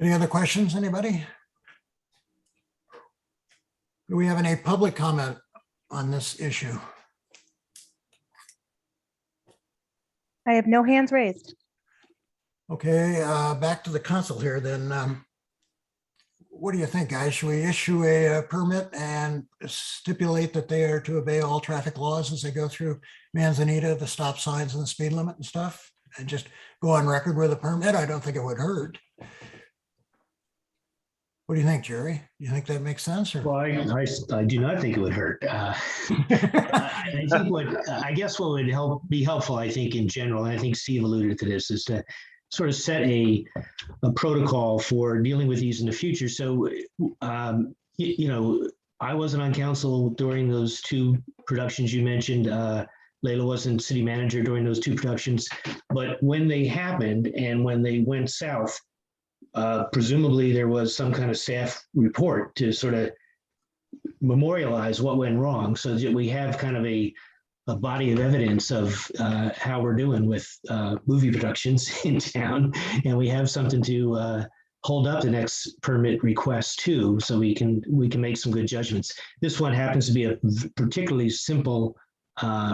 Any other questions, anybody? Do we have any public comment on this issue? I have no hands raised. Okay, back to the council here then. What do you think, guys? Should we issue a permit and stipulate that they are to obey all traffic laws as they go through Manzanita, the stop signs and the speed limit and stuff? And just go on record with a permit? I don't think it would hurt. What do you think, Jerry? You think that makes sense? Or? Well, I do not think it would hurt. I think I guess what would be helpful, I think in general, and I think Steve alluded to this, is to sort of set a protocol for dealing with these in the future. So, you know, I wasn't on council during those two productions you mentioned. Layla wasn't city manager during those two productions, but when they happened and when they went south, presumably there was some kind of staff report to sort of memorialize what went wrong, so that we have kind of a body of evidence of how we're doing with movie productions in town, and we have something to hold up the next permit request to, so we can make some good judgments. This one happens to be a particularly simple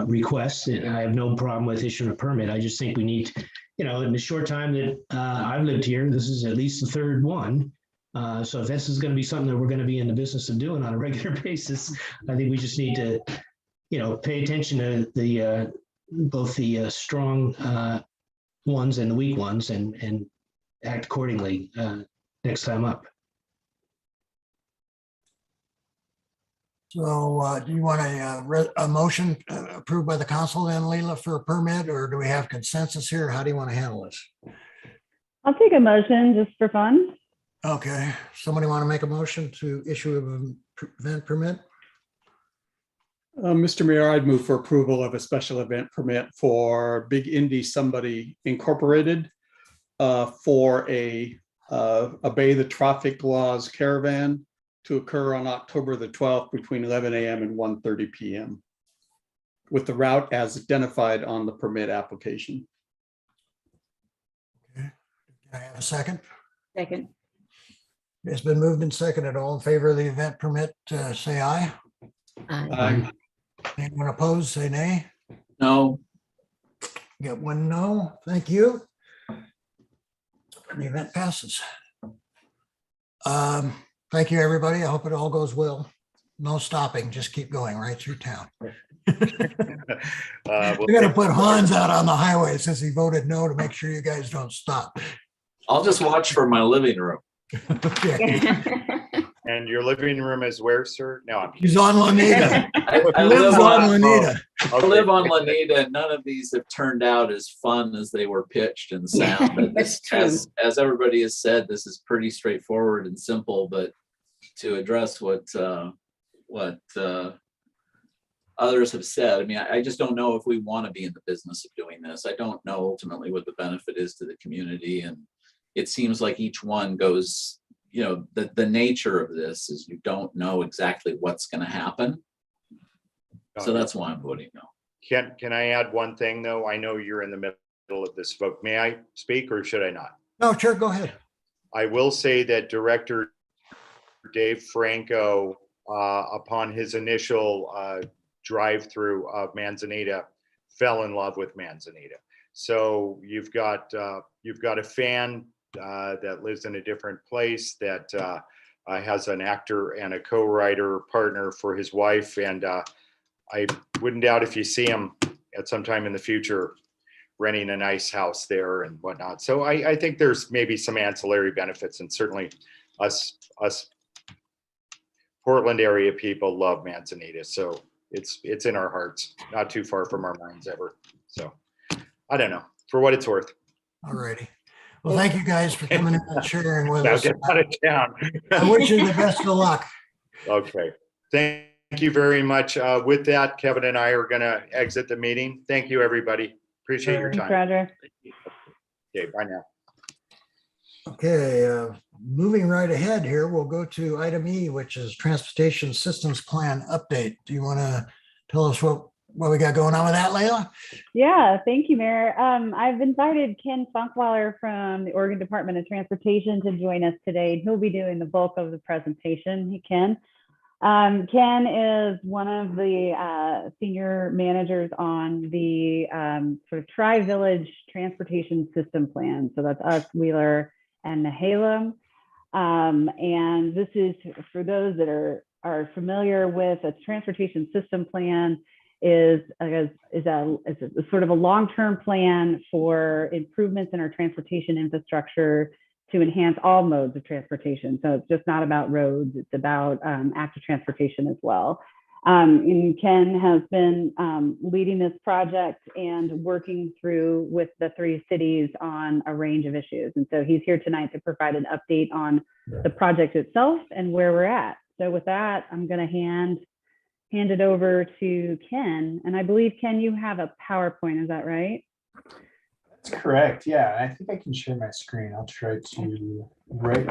request, and I have no problem with issuing a permit. I just think we need, you know, in the short time that I've lived here, this is at least the third one. So if this is going to be something that we're going to be in the business of doing on a regular basis, I think we just need to, you know, pay attention to the both the strong ones and the weak ones, and act accordingly next time up. So do you want a motion approved by the council then, Leila, for a permit, or do we have consensus here? How do you want to handle this? I'll take a motion just for fun. Okay, somebody want to make a motion to issue an event permit? Mr. Mayor, I'd move for approval of a special event permit for Big Indy Somebody Incorporated for a Obey the Traffic Laws caravan to occur on October the 12th between 11 a.m. and 1:30 p.m. with the route as identified on the permit application. Okay, can I have a second? Second. It's been moved and seconded. All in favor of the event permit, say aye. Aye. Anyone opposed, say nay. No, Get one no. Thank you. The event passes. Thank you, everybody. I hope it all goes well. No stopping, just keep going right through town. We're gonna put Hans out on the highway since he voted no to make sure you guys don't stop. I'll just watch from my living room. Okay. And your living room is where, sir? No, I'm He's on Lanita. I Lives live on on, Lanita. I live on Lanita, and none of these have turned out as fun as they were pitched and sound. But That's true. as everybody has said, this is pretty straightforward and simple, but to address what others have said, I mean, I just don't know if we want to be in the business of doing this. I don't know ultimately what the benefit is to the community, and it seems like each one goes, you know, the nature of this is you don't know exactly what's going to happen. So that's why I'm voting no. Can I add one thing though? I know you're in the middle of this vote. May I speak or should I not? No, sure, go ahead. I will say that Director Dave Franco, upon his initial drive-through of Manzanita, fell in love with Manzanita. So you've got a fan that lives in a different place that has an actor and a co-writer partner for his wife, and I wouldn't doubt if you see him at some time in the future renting a nice house there and whatnot. So I think there's maybe some ancillary benefits, and certainly us Portland area people love Manzanita. So it's in our hearts, not too far from our minds ever. So I don't know, for what it's worth. All righty. Well, thank you guys for coming in and sharing with Now us. get out of town. I wish you the best of luck. Okay. Thank you very much. With that, Kevin and I are going to exit the meeting. Thank you, everybody. Appreciate your Thanks, time. Roger. Okay, bye now. Okay, moving right ahead here, we'll go to item E, which is Transportation Systems Plan Update. Do you want to tell us what what we got going on with that, Layla? Yeah, thank you, Mayor. I've invited Ken Funkweiler from the Oregon Department of Transportation to join us today. He'll be doing the bulk of the presentation. He can. Ken is one of the senior managers on the sort of Tri-Village Transportation System Plan. So that's us, Wheeler, and Nehalem. And this is for those that are familiar with a transportation system plan is a sort of a long-term plan for improvements in our transportation infrastructure to enhance all modes of transportation. So it's just not about roads, it's about active transportation as well. And Ken has been leading this project and working through with the 3 cities on a range of issues. And so he's here tonight to provide an update on the project itself and where we're at. So with that, I'm gonna hand it over to Ken. And I believe, Ken, you have a PowerPoint, is that right? That's correct. Yeah, I think I can share my screen. I'll try to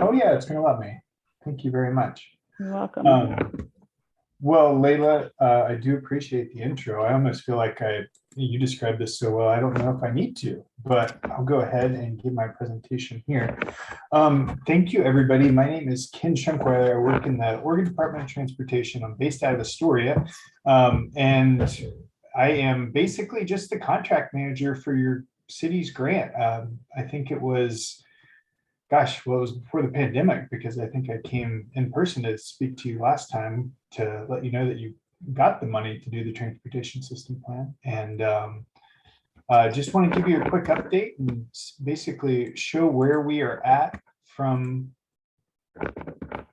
oh yeah, it's gonna let me. Thank you very much. You're welcome. Well, Layla, I do appreciate the intro. I almost feel like you described this so well. I don't know if I need to, but I'll go ahead and give my presentation here. Thank you, everybody. My name is Ken Funkweiler. I work in the Oregon Department of Transportation. I'm based out of Astoria, and I am basically just the contract manager for your city's grant. I think it was, gosh, well, it was before the pandemic, because I think I came in person to speak to you last time to let you know that you got the money to do the transportation system plan. And just want to give you a quick update and basically show where we are at from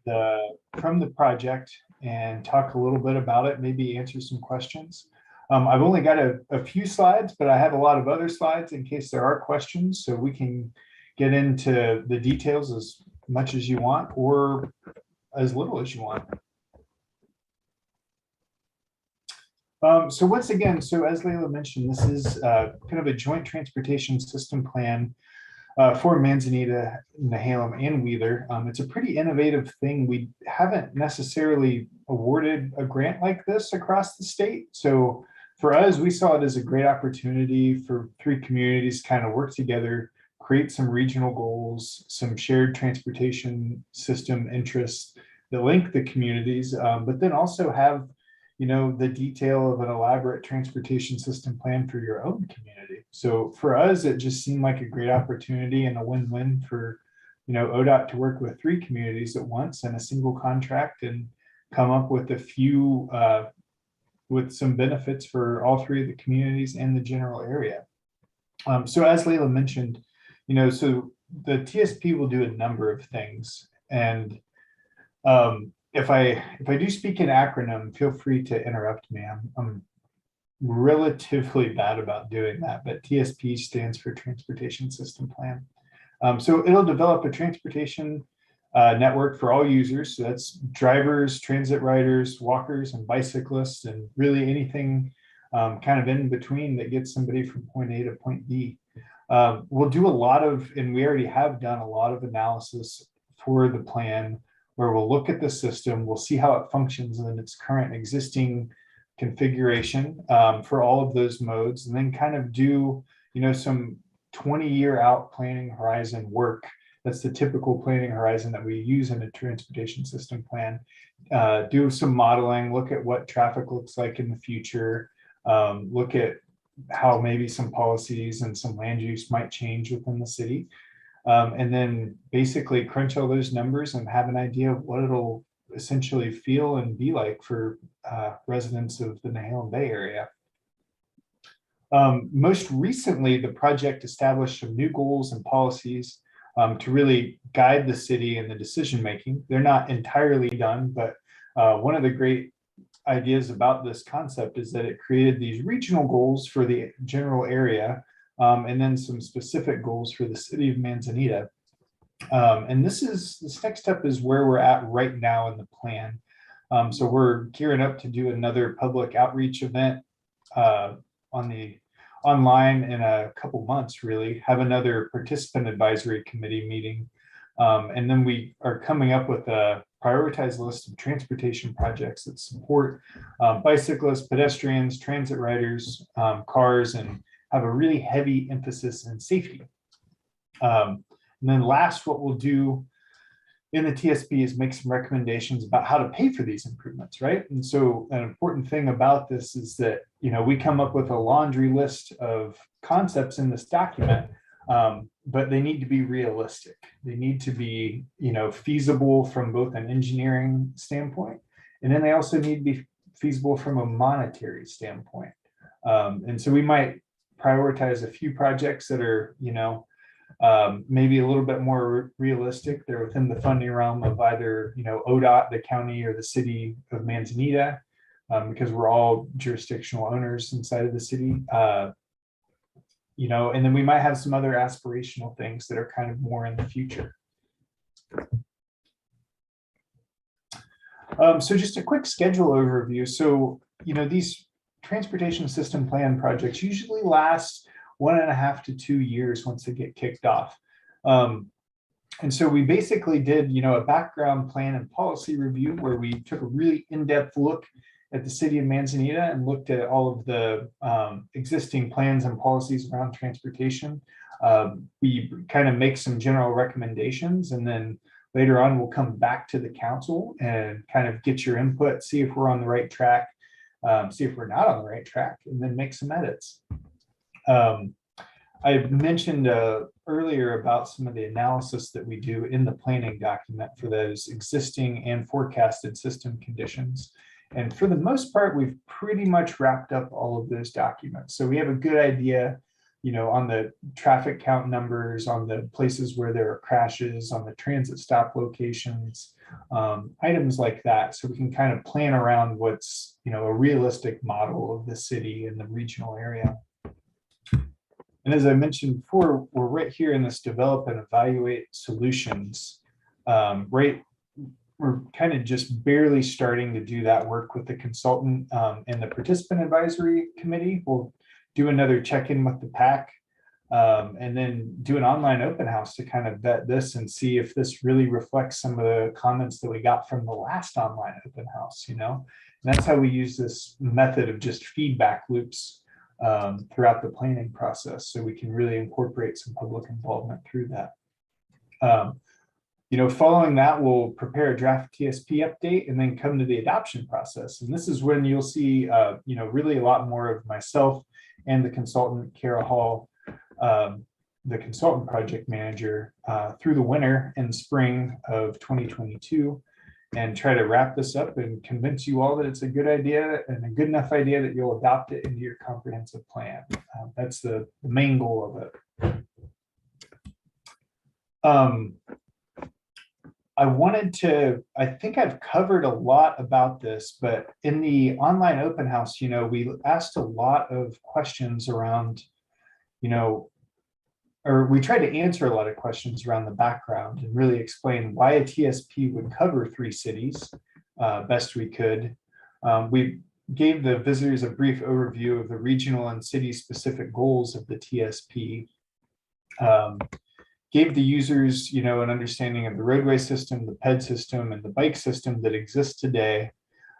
the project and talk a little bit about it, maybe answer some questions. I've only got a few slides, but I have a lot of other slides in case there are questions, so we can get into the details as much as you want or as little as you want. So once again, so as Layla mentioned, this is kind of a joint transportation system plan for Manzanita, Nehalem, and Wheeler. It's a pretty innovative thing. We haven't necessarily awarded a grant like this across the state. So for us, we saw it as a great opportunity for 3 communities to kind of work together, create some regional goals, some shared transportation system interests that link the communities, but then also have, you know, the detail of an elaborate transportation system plan for your own community. So for us, it just seemed like a great opportunity and a win-win for, you know, ODOT to work with 3 communities at once in a single contract and come up with a few, with some benefits for all 3 of the communities and the general area. So as Layla mentioned, you know, so the TSP will do a number of things. And if I do speak in acronym, feel free to interrupt me. I'm relatively bad about doing that, but TSP stands for Transportation System Plan. So it'll develop a transportation network for all users. So that's drivers, transit riders, walkers, and bicyclists, and really anything kind of in between that gets somebody from point A to point B. We'll do a lot of, and we already have done a lot of analysis for the plan, where we'll look at the system, we'll see how it functions in its current existing configuration for all of those modes, and then kind of do, you know, some 20-year out planning horizon work. That's the typical planning horizon that we use in a transportation system plan. Do some modeling, look at what traffic looks like in the future, look at how maybe some policies and some land use might change within the city. And then basically crunch all those numbers and have an idea of what it'll essentially feel and be like for residents of the Nehalem Bay area. Most recently, the project established some new goals and policies to really guide the city in the decision making. They're not entirely done, but one of the great ideas about this concept is that it created these regional goals for the general area, and then some specific goals for the city of Manzanita. And this next step is where we're at right now in the plan. So we're gearing up to do another public outreach event online in a couple months, really, have another participant advisory committee meeting And then we are coming up with a prioritized list of transportation projects that support bicyclists, pedestrians, transit riders, cars, and have a really heavy emphasis in safety. And then last, what we'll do in the TSP is make some recommendations about how to pay for these improvements, right? And so an important thing about this is that, you know, we come up with a laundry list of concepts in this document, but they need to be realistic. They need to be, you know, feasible from both an engineering standpoint, and then they also need to be feasible from a monetary standpoint. And so we might prioritize a few projects that are, you know, maybe a little bit more realistic. They're within the funding realm of either, you know, ODOT, the county, or the city of Manzanita, because we're all jurisdictional owners inside of the city. You know, and then we might have some other aspirational things that are kind of more in the future. So just a quick schedule overview. So, you know, these transportation system plan projects usually last 1.5 to 2 years once they get kicked off. And so we basically did, you know, a background plan and policy review where we took a really in-depth look at the city of Manzanita and looked at all of the existing plans and policies around transportation. We kind of make some general recommendations, and then later on we'll come back to the council and kind of get your input, see if we're on the right track, see if we're not on the right track, and then make some edits. I mentioned earlier about some of the analysis that we do in the planning document for those existing and forecasted system conditions. And for the most part, we've pretty much wrapped up all of those documents. So we have a good idea, you know, on the traffic count numbers, on the places where there are crashes, on the transit stop locations, items like that. So we can kind of plan around what's, you know, a realistic model of the city and the regional area. And as I mentioned before, we're right here in this develop and evaluate solutions, right? We're kind of just barely starting to do that work with the consultant and the participant advisory committee. We'll do another check-in with the PAC and then do an online open house to kind of vet this and see if this really reflects some of the comments that we got from the last online open house, you know? And that's how we use this method of just feedback loops throughout the planning process, so we can really incorporate some public involvement through that. You know, following that, we'll prepare a draft TSP update and then come to the adoption process. And this is when you'll see, you know, really a lot more of myself and the consultant, Kara Hall, the consultant project manager, through the winter and spring of 2022, and try to wrap this up and convince you all that it's a good idea and a good enough idea that you'll adopt it into your comprehensive plan. That's the main goal of it. I think I've covered a lot about this, but in the online open house, you know, we asked a lot of questions around, you know, or we tried to answer a lot of questions around the background and really explain why a TSP would cover 3 cities best we could. We gave the visitors a brief overview of the regional and city specific goals of the TSP. Gave the users, you know, an understanding of the roadway system, the PED system, and the bike system that exists today.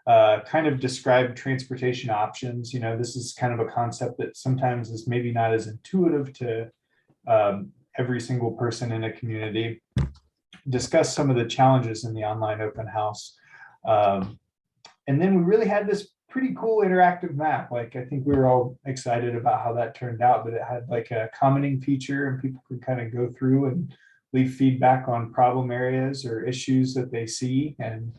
Kind of described transportation options. You know, this is kind of a concept that sometimes is maybe not as intuitive to every single person in a community. Discuss some of the challenges in the online open house. And then we really had this pretty cool interactive map. Like, I think we were all excited about how that turned out, but it had like a commenting feature and people could kind of go through and leave feedback on problem areas or issues that they see. And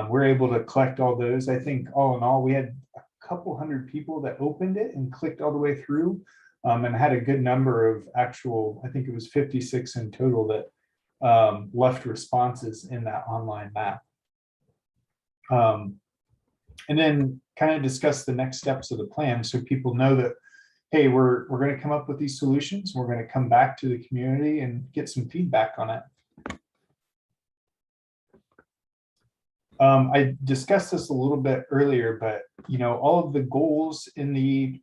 we're able to collect all those. I think all in all, we had a couple hundred people that opened it and clicked all the way through, and had a good number of actual, I think it was 56 in total that left responses in that online map. And then kind of discuss the next steps of the plan so people know that, hey, we're going to come up with these solutions. We're going to come back to the community and get some feedback on it. I discussed this a little bit earlier, but, you know, all of the goals in the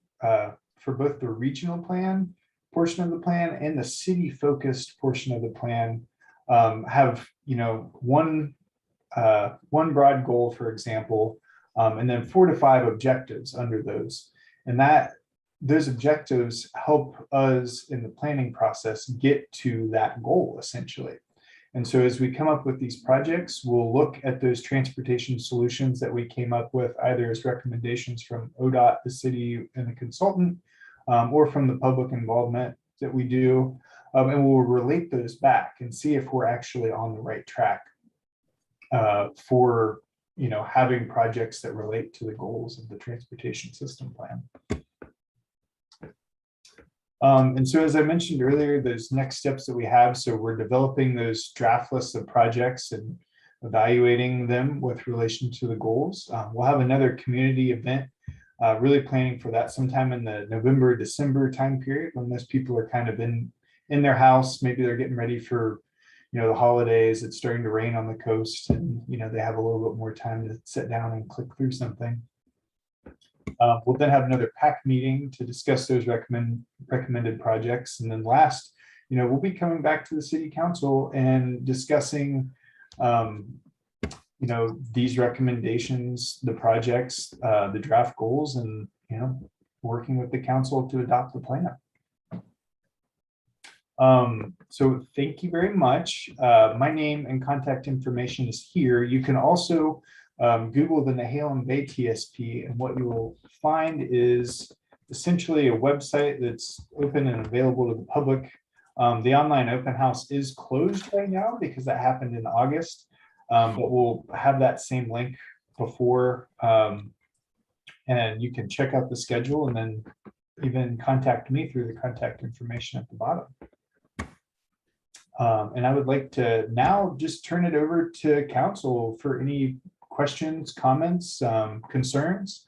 for both the regional plan portion of the plan and the city focused portion of the plan have, one broad goal, for example, and then 4 to 5 objectives under those. And those objectives help us in the planning process get to that goal essentially. And so as we come up with these projects, we'll look at those transportation solutions that we came up with, either as recommendations from ODOT, the city, and the consultant, or from the public involvement that we do. And we'll relate those back and see if we're actually on the right track for having projects that relate to the goals of the transportation system plan. And so, as I mentioned earlier, those next steps that we have, so we're developing those draft lists of projects and evaluating them with relation to the goals. We'll have another community event, really planning for that sometime in the November, December time period, when most people are kind of in their house. Maybe they're getting ready for the holidays. It's starting to rain on the coast, and they have a little bit more time to sit down and click through something. We'll then have another PAC meeting to discuss those recommended projects. And then last, we'll be coming back to the city council and discussing, these recommendations, the projects, the draft goals, and, working with the council to adopt the plan. So thank you very much. My name and contact information is here. You can also Google the Nehalem Bay TSP, and what you will find is essentially a website that's open and available to the public. The online open house is closed right now because that happened in August, but we'll have that same link before, and you can check out the schedule and then even contact me through the contact information at the bottom. And I would like to now just turn it over to council for any questions, comments, concerns.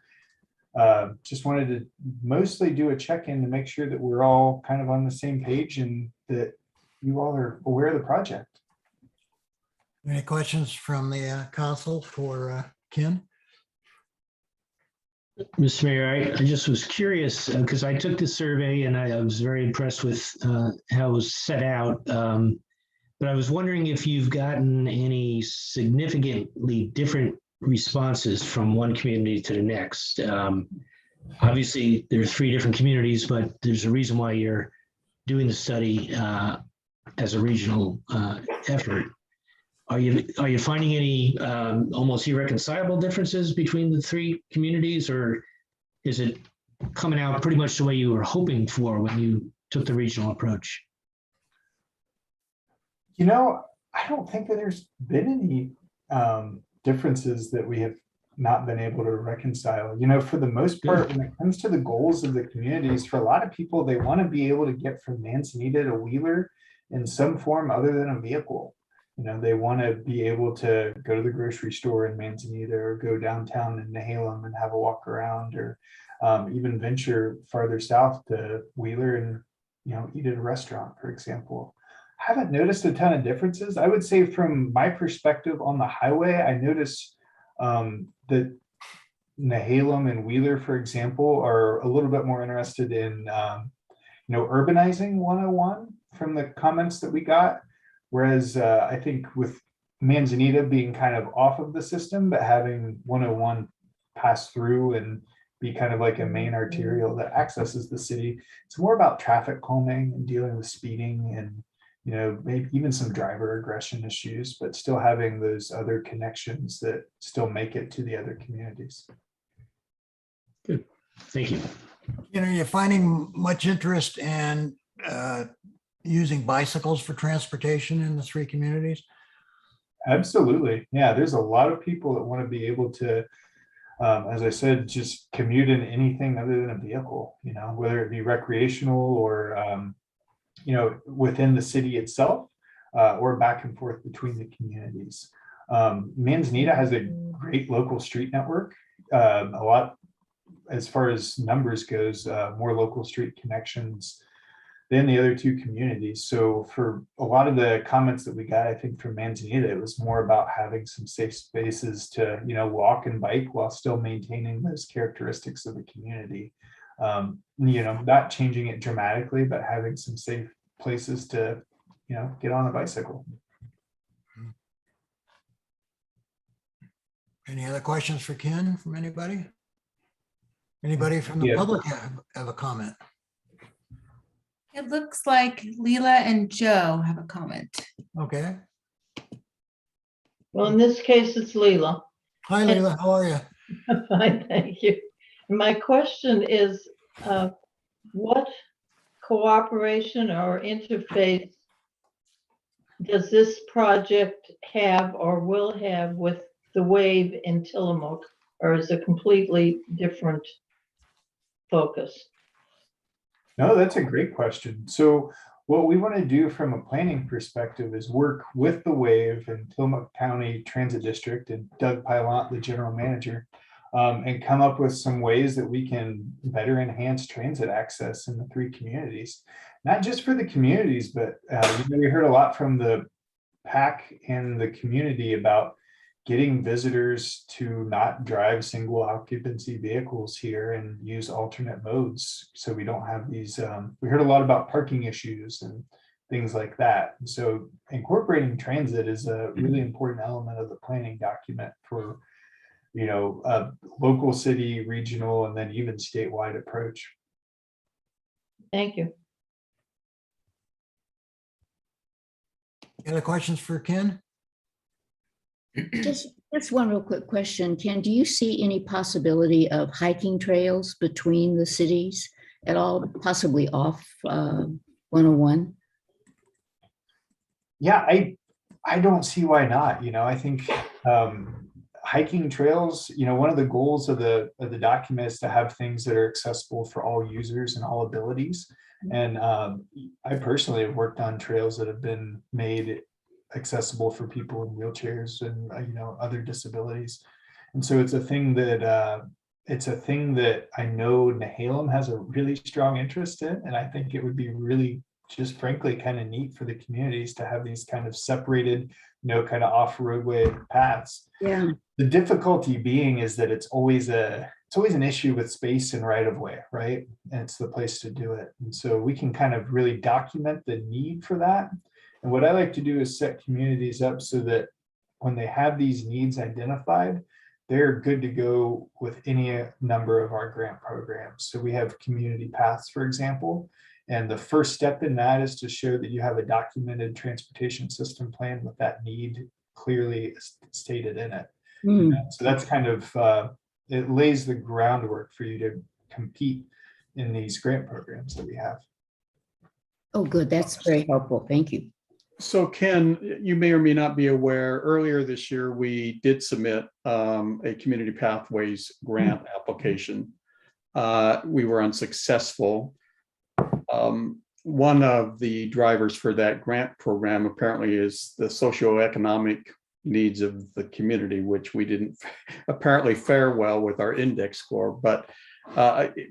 Just wanted to mostly do a check-in to make sure that we're all kind of on the same page and that you all are aware of the project. Any questions from the council for Ken? Mr. Mayor, I just was curious because I took the survey and I was very impressed with how it was set out. But I was wondering if you've gotten any significantly different responses from one community to the next. Obviously, there are 3 different communities, but there's a reason why you're doing the study as a regional effort. Are you finding any almost irreconcilable differences between the 3 communities, or is it coming out pretty much the way you were hoping for when you took the regional approach? I don't think that there's been any differences that we have not been able to reconcile. For the most part, when it comes to the goals of the communities, for a lot of people, they want to be able to get from Manzanita to Wheeler in some form other than a vehicle. They want to be able to go to the grocery store in Manzanita or go downtown in Nehalem and have a walk around, or even venture farther south to Wheeler and eat at a restaurant, for example. I haven't noticed a ton of differences. I would say from my perspective on the highway, I notice that Nehalem and Wheeler, for example, are a little bit more interested in urbanizing 101 from the comments that we got. Whereas I think with Manzanita being kind of off of the system, but having 101 pass through and be kind of like a main arterial that accesses the city, it's more about traffic calming and dealing with speeding and maybe even some driver aggression issues, but still having those other connections that still make it to the other communities. Good, thank you. Are you finding much interest in using bicycles for transportation in the 3 communities? Absolutely. Yeah, there's a lot of people that want to be able to, as I said, just commute in anything other than a vehicle, whether it be recreational or, within the city itself, or back and forth between the communities. Manzanita has a great local street network, a lot as far as numbers goes, more local street connections than the other 2 communities. So for a lot of the comments that we got, I think from Manzanita, it was more about having some safe spaces to, walk and bike while still maintaining those characteristics of the community. Not changing it dramatically, but having some safe places to, get on a bicycle. Any other questions for Ken from anybody? Anybody from the Yeah. public have a comment? It looks like Leela and Joe have a comment. Okay. Well, in this case, it's Leela. Hi, Leila. How are you? Fine, thank you. My question is, what cooperation or interface does this project have or will have with the Wave in Tillamook, or is it completely different focus? No, that's a great question. So what we want to do from a planning perspective is work with the Wave and Tillamook County Transit District and Doug Pilot, the general manager, and come up with some ways that we can better enhance transit access in the three communities. Not just for the communities, but we heard a lot from the PAC and the community about getting visitors to not drive single occupancy vehicles here and use alternate modes. So we don't have these, we heard a lot about parking issues and things like that. And so incorporating transit is a really important element of the planning document for, a local, city, regional, and then even statewide approach. Thank you. Any other questions for Ken? Just one real quick question. Ken, do you see any possibility of hiking trails between the cities at all, possibly off 101? Yeah, I don't see why not. I think hiking trails, one of the goals of the document is to have things that are accessible for all users and all abilities. And I personally have worked on trails that have been made accessible for people in wheelchairs and other disabilities. And so it's a thing that I know Nehalem has a really strong interest in, and I think it would be really just frankly kind of neat for the communities to have these kind of separated, kind of off-roadway paths. Yeah. The difficulty being is that it's always an issue with space and right of way, right? And it's the place to do it. And so we can kind of really document the need for that. And what I like to do is set communities up so that when they have these needs identified, they're good to go with any number of our grant programs. So we have community paths, for example, and the first step in that is to show that you have a documented transportation system plan with that need clearly stated in it. So that's kind of, it lays the groundwork for you to compete in these grant programs that we have. Oh, good. That's very helpful. Thank you. So Ken, you may or may not be aware, earlier this year, we did submit a Community Pathways grant application. We were unsuccessful. One of the drivers for that grant program apparently is the socioeconomic needs of the community, which we didn't apparently fare well with our index score. But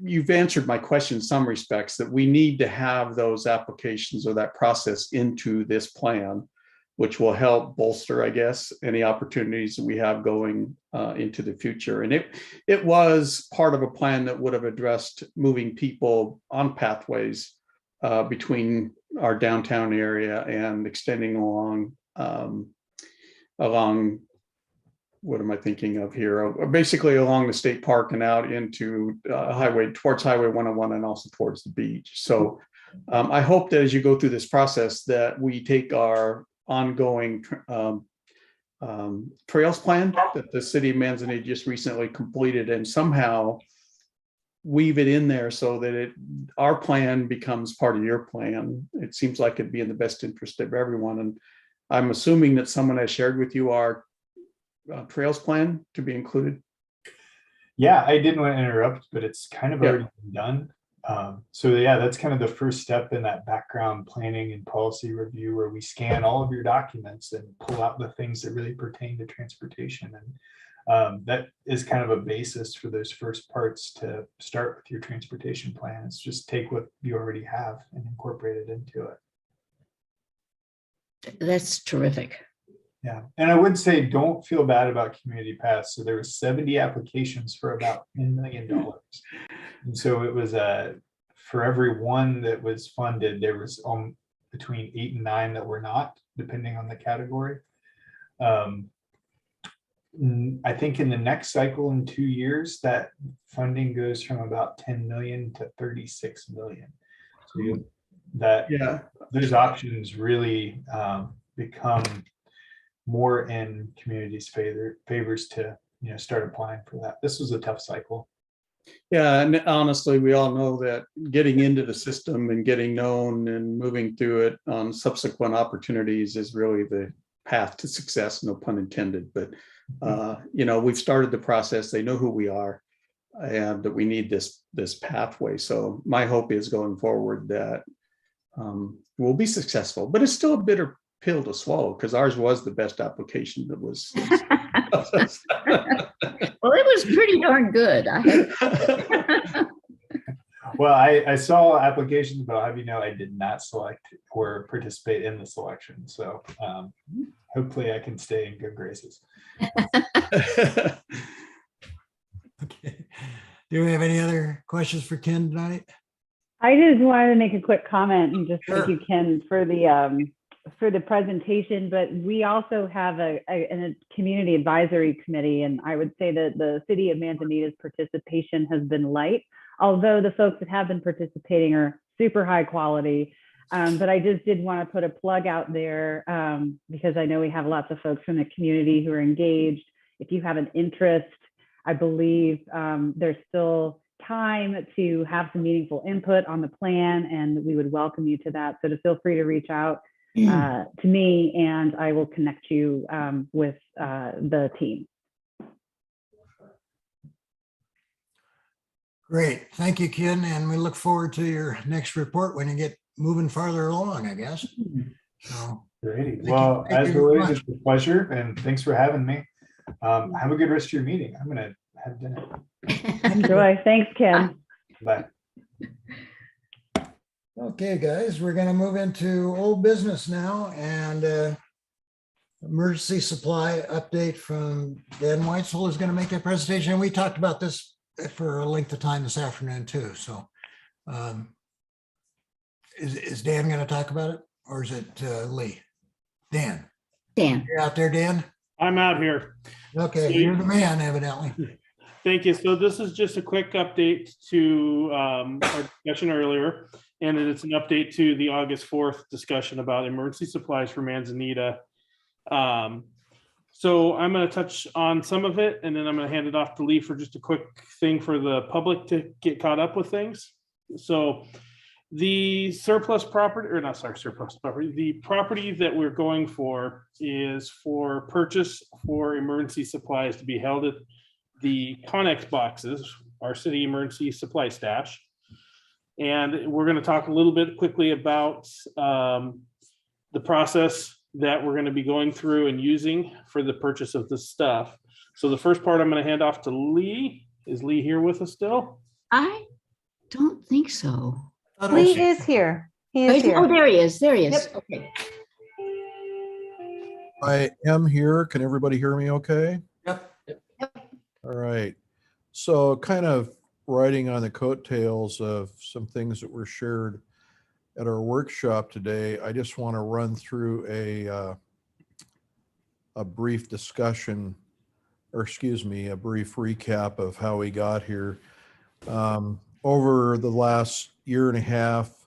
you've answered my question in some respects, that we need to have those applications or that process into this plan, which will help bolster, I guess, any opportunities that we have going into the future. And it was part of a plan that would have addressed moving people on pathways between our downtown area and extending along what am I thinking of here? Basically along the state park and out into towards Highway 101 and also towards the beach. So I hope that as you go through this process that we take our ongoing trails plan that the city of Manzanita just recently completed and somehow weave it in there so that our plan becomes part of your plan. It seems like it'd be in the best interest of everyone. And I'm assuming that someone has shared with you our trails plan to be included. Yeah, I didn't want to interrupt, but it's kind of already been done. So yeah, that's kind of the first step in that background planning and policy review, where we scan all of your documents and pull out the things that really pertain to transportation. And that is kind of a basis for those first parts to start with your transportation plan. It's just take what you already have and incorporate it into it. That's terrific. Yeah, and I would say don't feel bad about community paths. So there was 70 applications for about $10 million. And so it was for every one that was funded, there was between 8 and 9 that were not, depending on the category. I think in the next cycle in 2 years, that funding goes from about 10 million to 36 million. So Yeah. those options really become more in communities' favors to start applying for that. This was a tough cycle. Yeah, and honestly, we all know that getting into the system and getting known and moving through it on subsequent opportunities is really the path to success, no pun intended. But, we've started the process. They know who we are and that we need this pathway. So my hope is going forward that we'll be successful, but it's still a bitter pill to swallow because ours was the best application that was. Well, it was pretty darn good. Well, I saw applications, but I'll have you know, I did not select or participate in the selection. So hopefully I can stay in good graces. Okay. Do we have any other questions for Ken tonight? I just wanted to make a quick comment and just Sure. thank you, Ken, for the presentation. But we also have a community advisory committee, and I would say that the city of Manzanita's participation has been light, although the folks that have been participating are super high quality. But I just did want to put a plug out there because I know we have lots of folks from the community who are engaged. If you have an interest, I believe there's still time to have some meaningful input on the plan, and we would welcome you to that. So to feel free to reach out to me, and I will connect you with the team. Great. Thank you, Ken. And we look forward to your next report when you get moving farther along, I guess. So, Great. Thank Well, you as very always, much. it's a pleasure, and thanks for having me. Have a good rest of your meeting. I'm gonna have dinner. Enjoy. Thanks, Ken. Bye. Okay, guys, we're going to move into old business now, and emergency supply update from Dan Weitzel is going to make that presentation. We talked about this for a length of time this afternoon too. So is Dan going to talk about it, or is it Lee? Dan. Dan. You're out there, Dan? I'm out here. Okay, So you're the man, evidently. Thank you. So this is just a quick update to our discussion earlier, and it's an update to the August 4th discussion about emergency supplies for Manzanita. So I'm going to touch on some of it, and then I'm going to hand it off to Lee for just a quick thing for the public to get caught up with things. So the surplus property, or not, sorry, surplus property, the property that we're going for is for purchase for emergency supplies to be held at the Connex boxes, our city emergency supply stash. And we're going to talk a little bit quickly about the process that we're going to be going through and using for the purchase of this stuff. So the first part I'm going to hand off to Lee. Is Lee here with us still? I don't think so. Lee is here. He is here. Oh, there he is. There he is. Yep. Okay. I am here. Can everybody hear me okay? Yep. All right. So kind of riding on the coattails of some things that were shared at our workshop today, I just want to run through a brief discussion, or excuse me, a brief recap of how we got here. Over the last year and a half,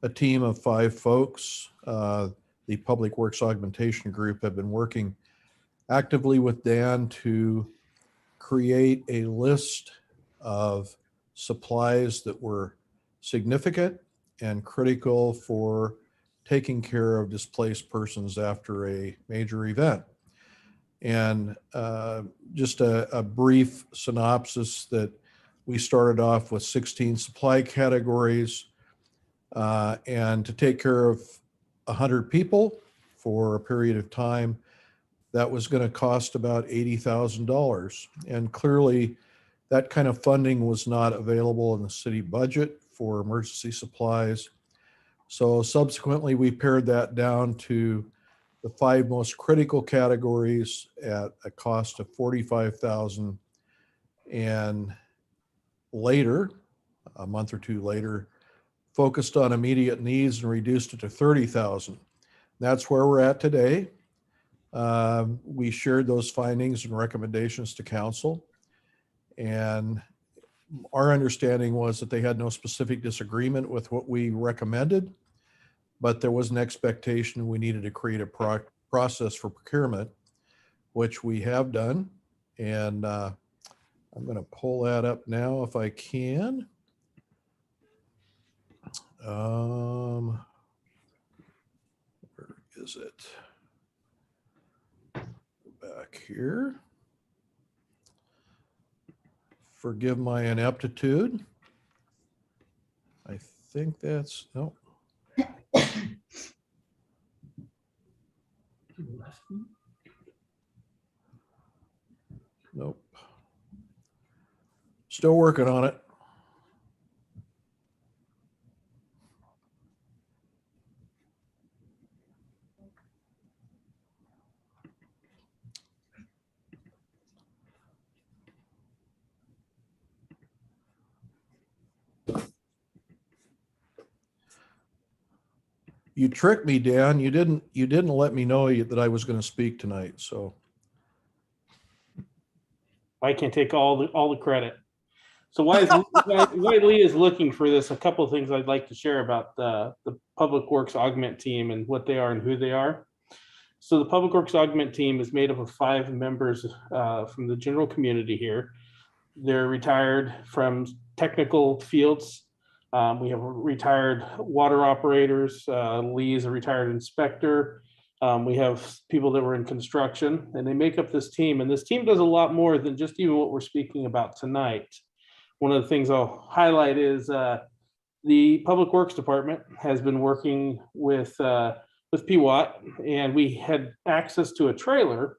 a team of 5 folks, the Public Works Augmentation Group, have been working actively with Dan to create a list of supplies that were significant and critical for taking care of displaced persons after a major event. And just a brief synopsis that we started off with 16 supply categories, and to take care of 100 people for a period of time, that was going to cost about $80,000. And clearly that kind of funding was not available in the city budget for emergency supplies. So subsequently we pared that down to the 5 most critical categories at a cost of $45,000. And later, a month or two later, focused on immediate needs and reduced it to $30,000. That's where we're at today. We shared those findings and recommendations to council. And our understanding was that they had no specific disagreement with what we recommended, but there was an expectation we needed to create a process for procurement, which we have done. And I'm going to pull that up now if I can. Where is it? Back here. Forgive my ineptitude. I think that's, no. Nope. Still working on it. You tricked me, Dan. You didn't let me know that I was going to speak tonight. So I can take all the credit. So why Lee is looking for this, a couple of things I'd like to share about the Public Works Augment team and what they are and who they are. So the Public Works Augment team is made up of 5 members from the general community here. They're retired from technical fields. We have retired water operators. Lee is a retired inspector. We have people that were in construction, and they make up this team. And this team does a lot more than just even what we're speaking about tonight. One of the things I'll highlight is the Public Works Department has been working with PWAT, and we had access to a trailer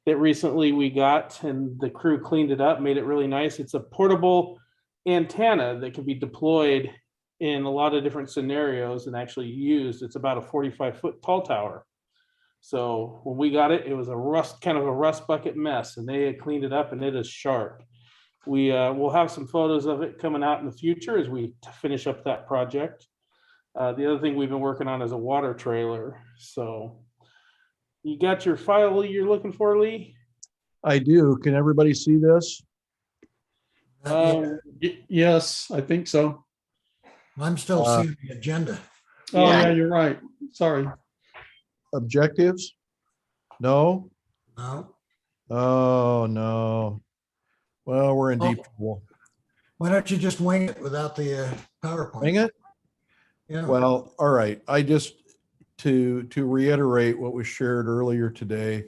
that recently we got, and the crew cleaned it up, made it really nice. It's a portable antenna that can be deployed in a lot of different scenarios and actually used. It's about a 45-foot tall tower. So when we got it, it was kind of a rust bucket mess, and they had cleaned it up, and it is sharp. We will have some photos of it coming out in the future as we finish up that project. The other thing we've been working on is a water trailer. So you got your file you're looking for, Lee? I do. Can everybody see this? Yes, I think so. I'm still seeing the agenda. Oh, yeah, you're right. Sorry. Objectives? No? No. Oh, no. Well, we're in deep trouble. Why don't you just wing it without the PowerPoint? Wing it? Yeah. Well, all right. I just, to reiterate what was shared earlier today,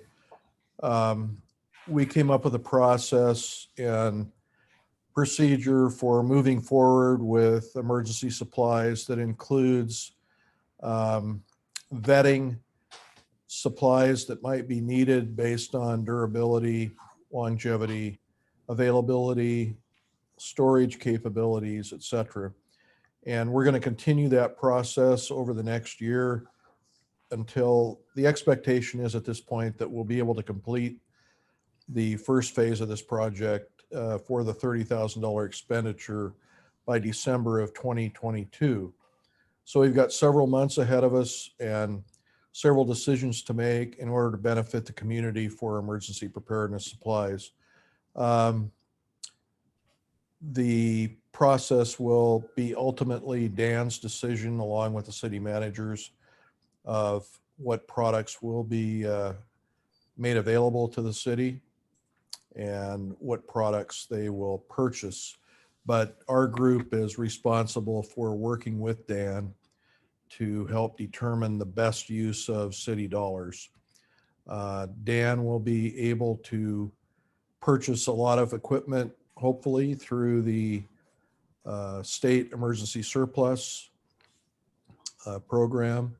we came up with a process and procedure for moving forward with emergency supplies that includes vetting supplies that might be needed based on durability, longevity, availability, storage capabilities, et cetera. And we're going to continue that process over the next year until the expectation is at this point that we'll be able to complete the first phase of this project for the $30,000 expenditure by December of 2022. So we've got several months ahead of us and several decisions to make in order to benefit the community for emergency preparedness supplies. The process will be ultimately Dan's decision, along with the city managers, of what products will be made available to the city and what products they will purchase. But our group is responsible for working with Dan to help determine the best use of city dollars. Dan will be able to purchase a lot of equipment, hopefully through the state emergency surplus program.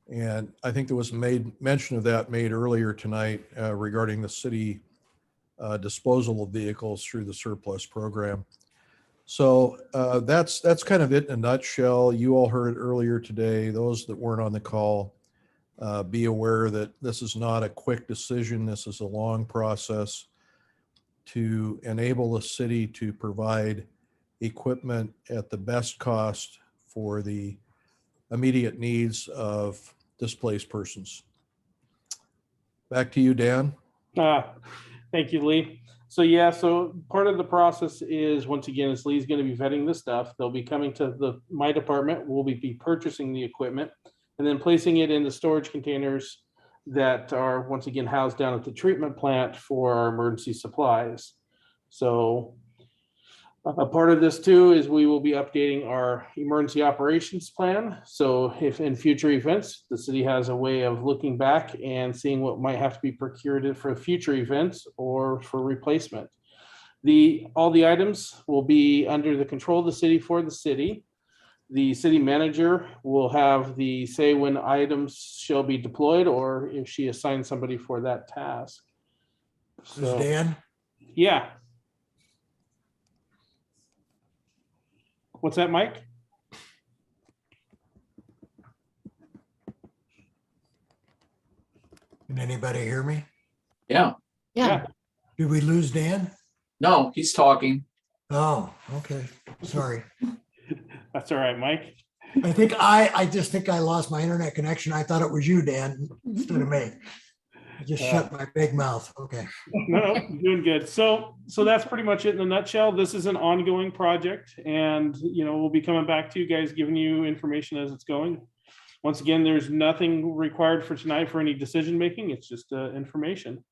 And I think there was mention of that made earlier tonight regarding the city disposal of vehicles through the surplus program. So that's kind of it in a nutshell. You all heard it earlier today. Those that weren't on the call, be aware that this is not a quick decision. This is a long process to enable the city to provide equipment at the best cost for the immediate needs of displaced persons. Back to you, Dan. Thank you, Lee. So yeah, so part of the process is, once again, is Lee's going to be vetting the stuff. They'll be coming to my department. We'll be purchasing the equipment and then placing it in the storage containers that are once again housed down at the treatment plant for our emergency supplies. So a part of this too is we will be updating our emergency operations plan. So if in future events, the city has a way of looking back and seeing what might have to be procured for future events or for replacement. All the items will be under the control of the city for the city. The city manager will have the say when items shall be deployed or if she assigns somebody for that task. This is Dan. Yeah. What's that, Mike? Can anybody hear me? Yeah. Yeah. Did we lose Dan? No, he's talking. Oh, okay. Sorry. That's all right, Mike. I just think I lost my internet connection. I thought it was you, Dan, instead of me. I just shut my big mouth. Okay. No, doing good. So that's pretty much it in a nutshell. This is an ongoing project, and we'll be coming back to you guys, giving you information as it's going. Once again, there's nothing required for tonight for any decision making. It's just information.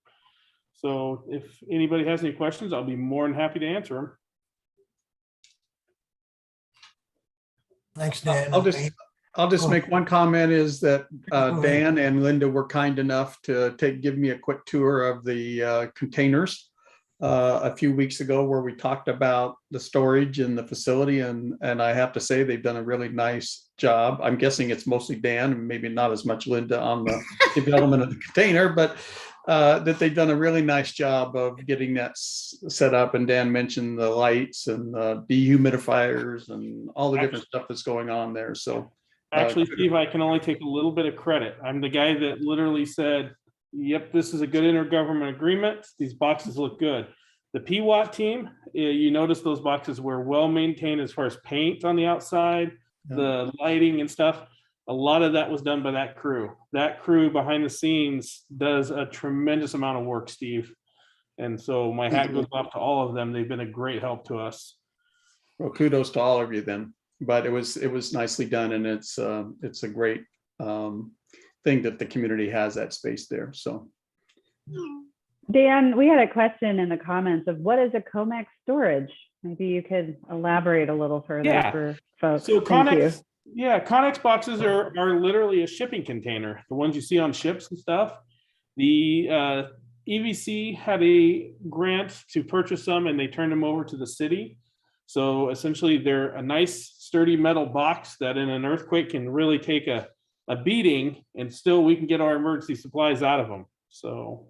So if anybody has any questions, I'll be more than happy to answer them. Thanks, Dan. I'll just make one comment is that Dan and Linda were kind enough to give me a quick tour of the containers a few weeks ago where we talked about the storage and the facility. And I have to say they've done a really nice job. I'm guessing it's mostly Dan and maybe not as much Linda on the development of the container, but that they've done a really nice job of getting that set up. And Dan mentioned the lights and the dehumidifiers and all the different stuff that's going on there. So actually, Steve, I can only take a little bit of credit. I'm the guy that literally said, yep, this is a good intergovernment agreement. These boxes look good. The PWAT team, you notice those boxes were well maintained as far as paint on the outside, the lighting and stuff. A lot of that was done by that crew. That crew behind the scenes does a tremendous amount of work, Steve. And so my hat goes off to all of them. They've been a great help to us. Well, kudos to all of you then. But it was nicely done, and it's a great thing that the community has that space there. So, Dan, we had a question in the comments of what is a COMEX storage? Maybe you could elaborate a little further for folks. So Thank you. Connex boxes are literally a shipping container, the ones you see on ships and stuff. The EVC had a grant to purchase them, and they turned them over to the city. So essentially, they're a nice, sturdy metal box that in an earthquake can really take a beating, and still we can get our emergency supplies out of them. So.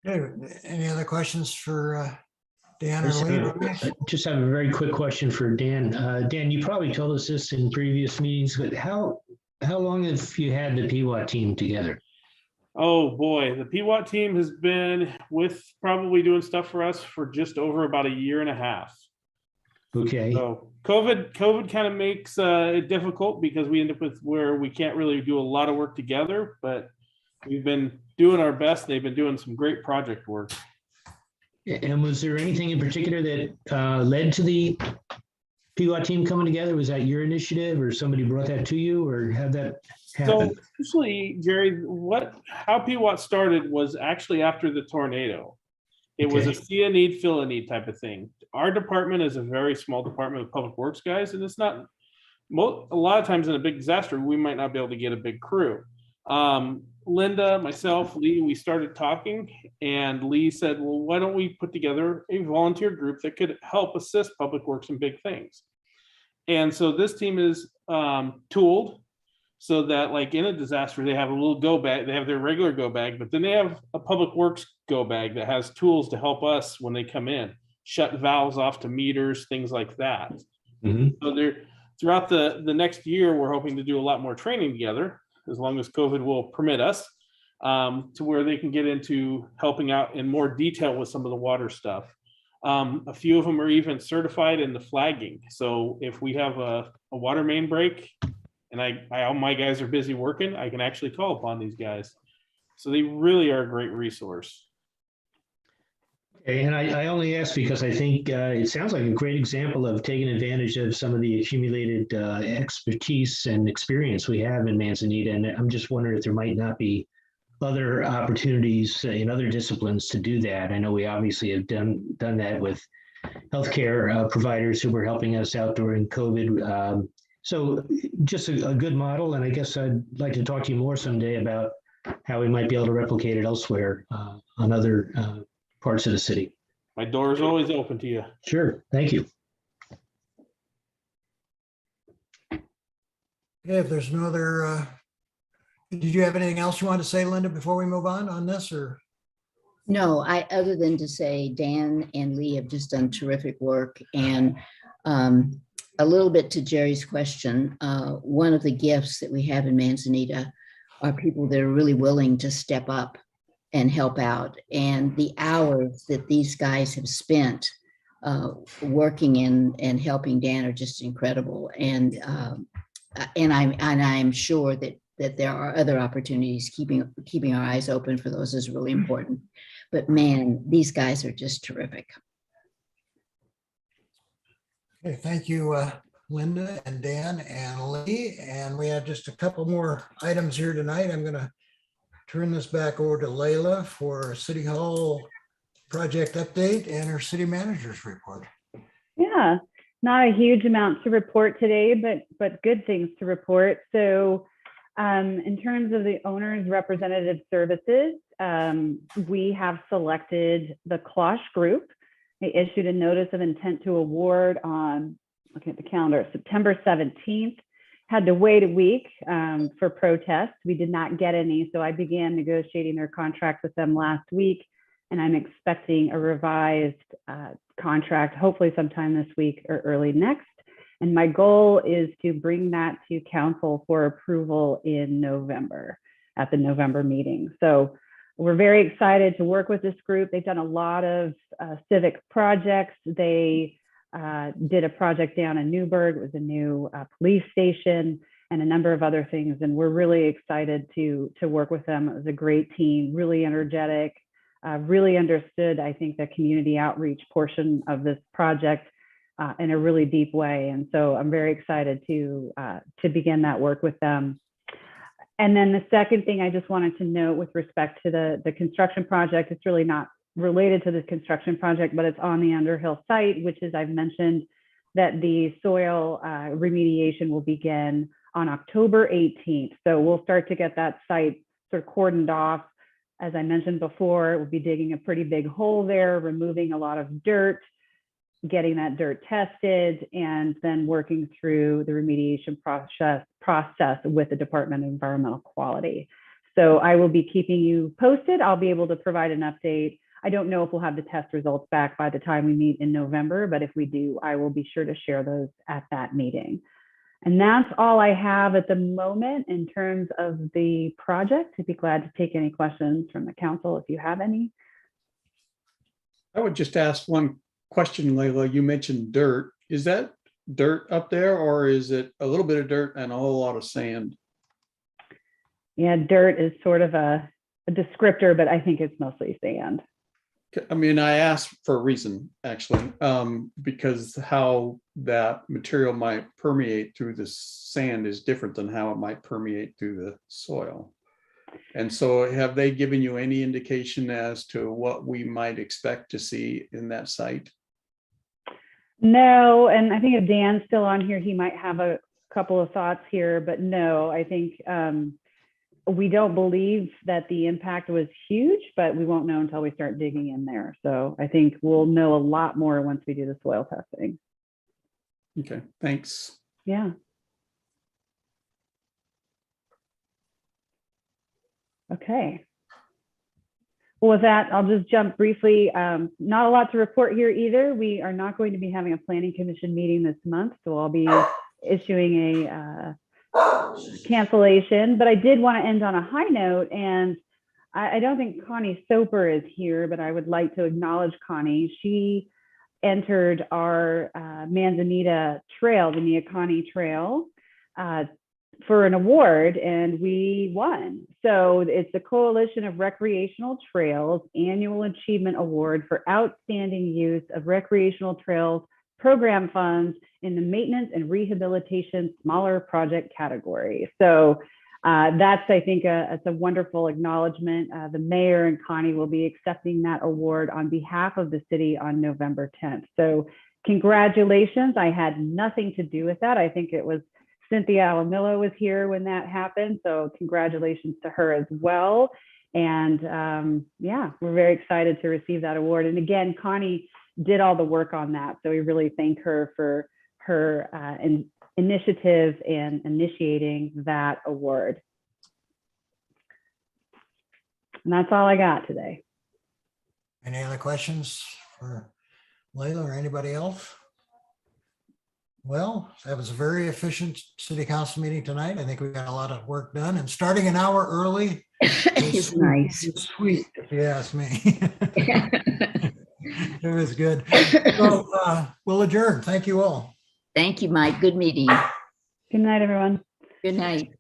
Okay, any other questions for Dan or Lee? I just have a very quick question for Dan. Dan, you probably told us this in previous meetings, but how long have you had the PWAT team together? Oh boy, the PWAT team has been probably doing stuff for us for just over about a year and a half. Okay. So COVID kind of makes it difficult because we end up with where we can't really do a lot of work together, but we've been doing our best. They've been doing some great project work. And was there anything in particular that led to the PWAT team coming together? Was that your initiative, or somebody brought that to you, or had that happen? So actually, Jerry, how PWAT started was actually after the tornado. It was a see a need, fill a need type of thing. Our department is a very small department of public works guys, and it's not a lot of times in a big disaster, we might not be able to get a big crew. Linda, myself, Lee, we started talking, and Lee said, well, why don't we put together a volunteer group that could help assist public works in big things? And so this team is tooled so that, like, in a disaster, they have a little go bag. They have their regular go bag, but then they have a public works go bag that has tools to help us when they come in, shut valves off to meters, things like that. So throughout the next year, we're hoping to do a lot more training together, as long as COVID will permit us, to where they can get into helping out in more detail with some of the water stuff. A few of them are even certified in the flagging. So if we have a water main break, and all my guys are busy working, I can actually call upon these guys. So they really are a great resource. Okay, and I only ask because I think it sounds like a great example of taking advantage of some of the accumulated expertise and experience we have in Manzanita. And I'm just wondering if there might not be other opportunities in other disciplines to do that. I know we obviously have done that with healthcare providers who were helping us out during COVID. So just a good model. And I guess I'd like to talk to you more someday about how we might be able to replicate it elsewhere on other parts of the city. My door is always open to you. Sure. Thank you. Okay, if there's no other, did you have anything else you want to say, Linda, before we move on this, or? No, other than to say Dan and Lee have just done terrific work. And a little bit to Jerry's question, one of the gifts that we have in Manzanita are people that are really willing to step up and help out. And the hours that these guys have spent working in and helping Dan are just incredible. And I'm sure that there are other opportunities. Keeping our eyes open for those is really important. But man, these guys are just terrific. Okay, thank you, Linda and Dan and Lee. And we have just a couple more items here tonight. I'm going to turn this back over to Layla for City Hall project update and her city manager's report. Yeah, not a huge amount to report today, but good things to report. So in terms of the owner's representative services, we have selected the Klosh Group. They issued a notice of intent to award on, looking at the calendar, September 17th. Had to wait a week for protests. We did not get any, so I began negotiating their contract with them last week, and I'm expecting a revised contract, hopefully sometime this week or early next. And my goal is to bring that to council for approval in November at the November meeting. So we're very excited to work with this group. They've done a lot of civic projects. They did a project down in Newburgh. It was a new police station and a number of other things. And we're really excited to work with them. It was a great team, really energetic, really understood, I think, the community outreach portion of this project in a really deep way. And so I'm very excited to begin that work with them. And then the second thing I just wanted to note with respect to the construction project, it's really not related to the construction project, but it's on the Underhill site, which is, I've mentioned that the soil remediation will begin on October 18th. So we'll start to get that site sort of cordoned off. As I mentioned before, we'll be digging a pretty big hole there, removing a lot of dirt, getting that dirt tested, and then working through the remediation process with the Department of Environmental Quality. So I will be keeping you posted. I'll be able to provide an update. I don't know if we'll have the test results back by the time we meet in November, but if we do, I will be sure to share those at that meeting. And that's all I have at the moment in terms of the project. I'd be glad to take any questions from the council if you have any. I would just ask one question, Layla. You mentioned dirt. Is that dirt up there, or is it a little bit of dirt and a whole lot of sand? Yeah, dirt is sort of a descriptor, but I think it's mostly sand. I mean, I asked for a reason, actually, because how that material might permeate through the sand is different than how it might permeate through the soil. And so have they given you any indication as to what we might expect to see in that site? No, and I think if Dan's still on here, he might have a couple of thoughts here, but no, I think we don't believe that the impact was huge, but we won't know until we start digging in there. So I think we'll know a lot more once we do the soil testing. Okay, thanks. Yeah. Okay. Well, with that, I'll just jump briefly. Not a lot to report here either. We are not going to be having a planning commission meeting this month, so I'll be issuing a cancellation, but I did want to end on a high note, and I don't think Connie Soper is here, but I would like to acknowledge Connie. She entered our Manzanita Trail, the Neocani Trail, for an award, and we won. So it's the Coalition of Recreational Trails Annual Achievement Award for outstanding use of recreational trails program funds in the maintenance and rehabilitation smaller project category. So that's, I think, it's a wonderful acknowledgement. The mayor and Connie will be accepting that award on behalf of the city on November 10th. So congratulations. I had nothing to do with that. I think it was Cynthia Alamillo was here when that happened. So congratulations to her as well. And yeah, we're very excited to receive that award. And again, Connie did all the work on that. So we really thank her for her initiative and initiating that award. And that's all I got today. Any other questions for Layla or anybody else? Well, that was a very efficient city council meeting tonight. I think we got a lot of work done, and starting an hour early It's nice. is sweet, if you ask me. It was good. So we'll adjourn. Thank you all. Thank you, Mike. Good meeting. Good night, everyone. Good night.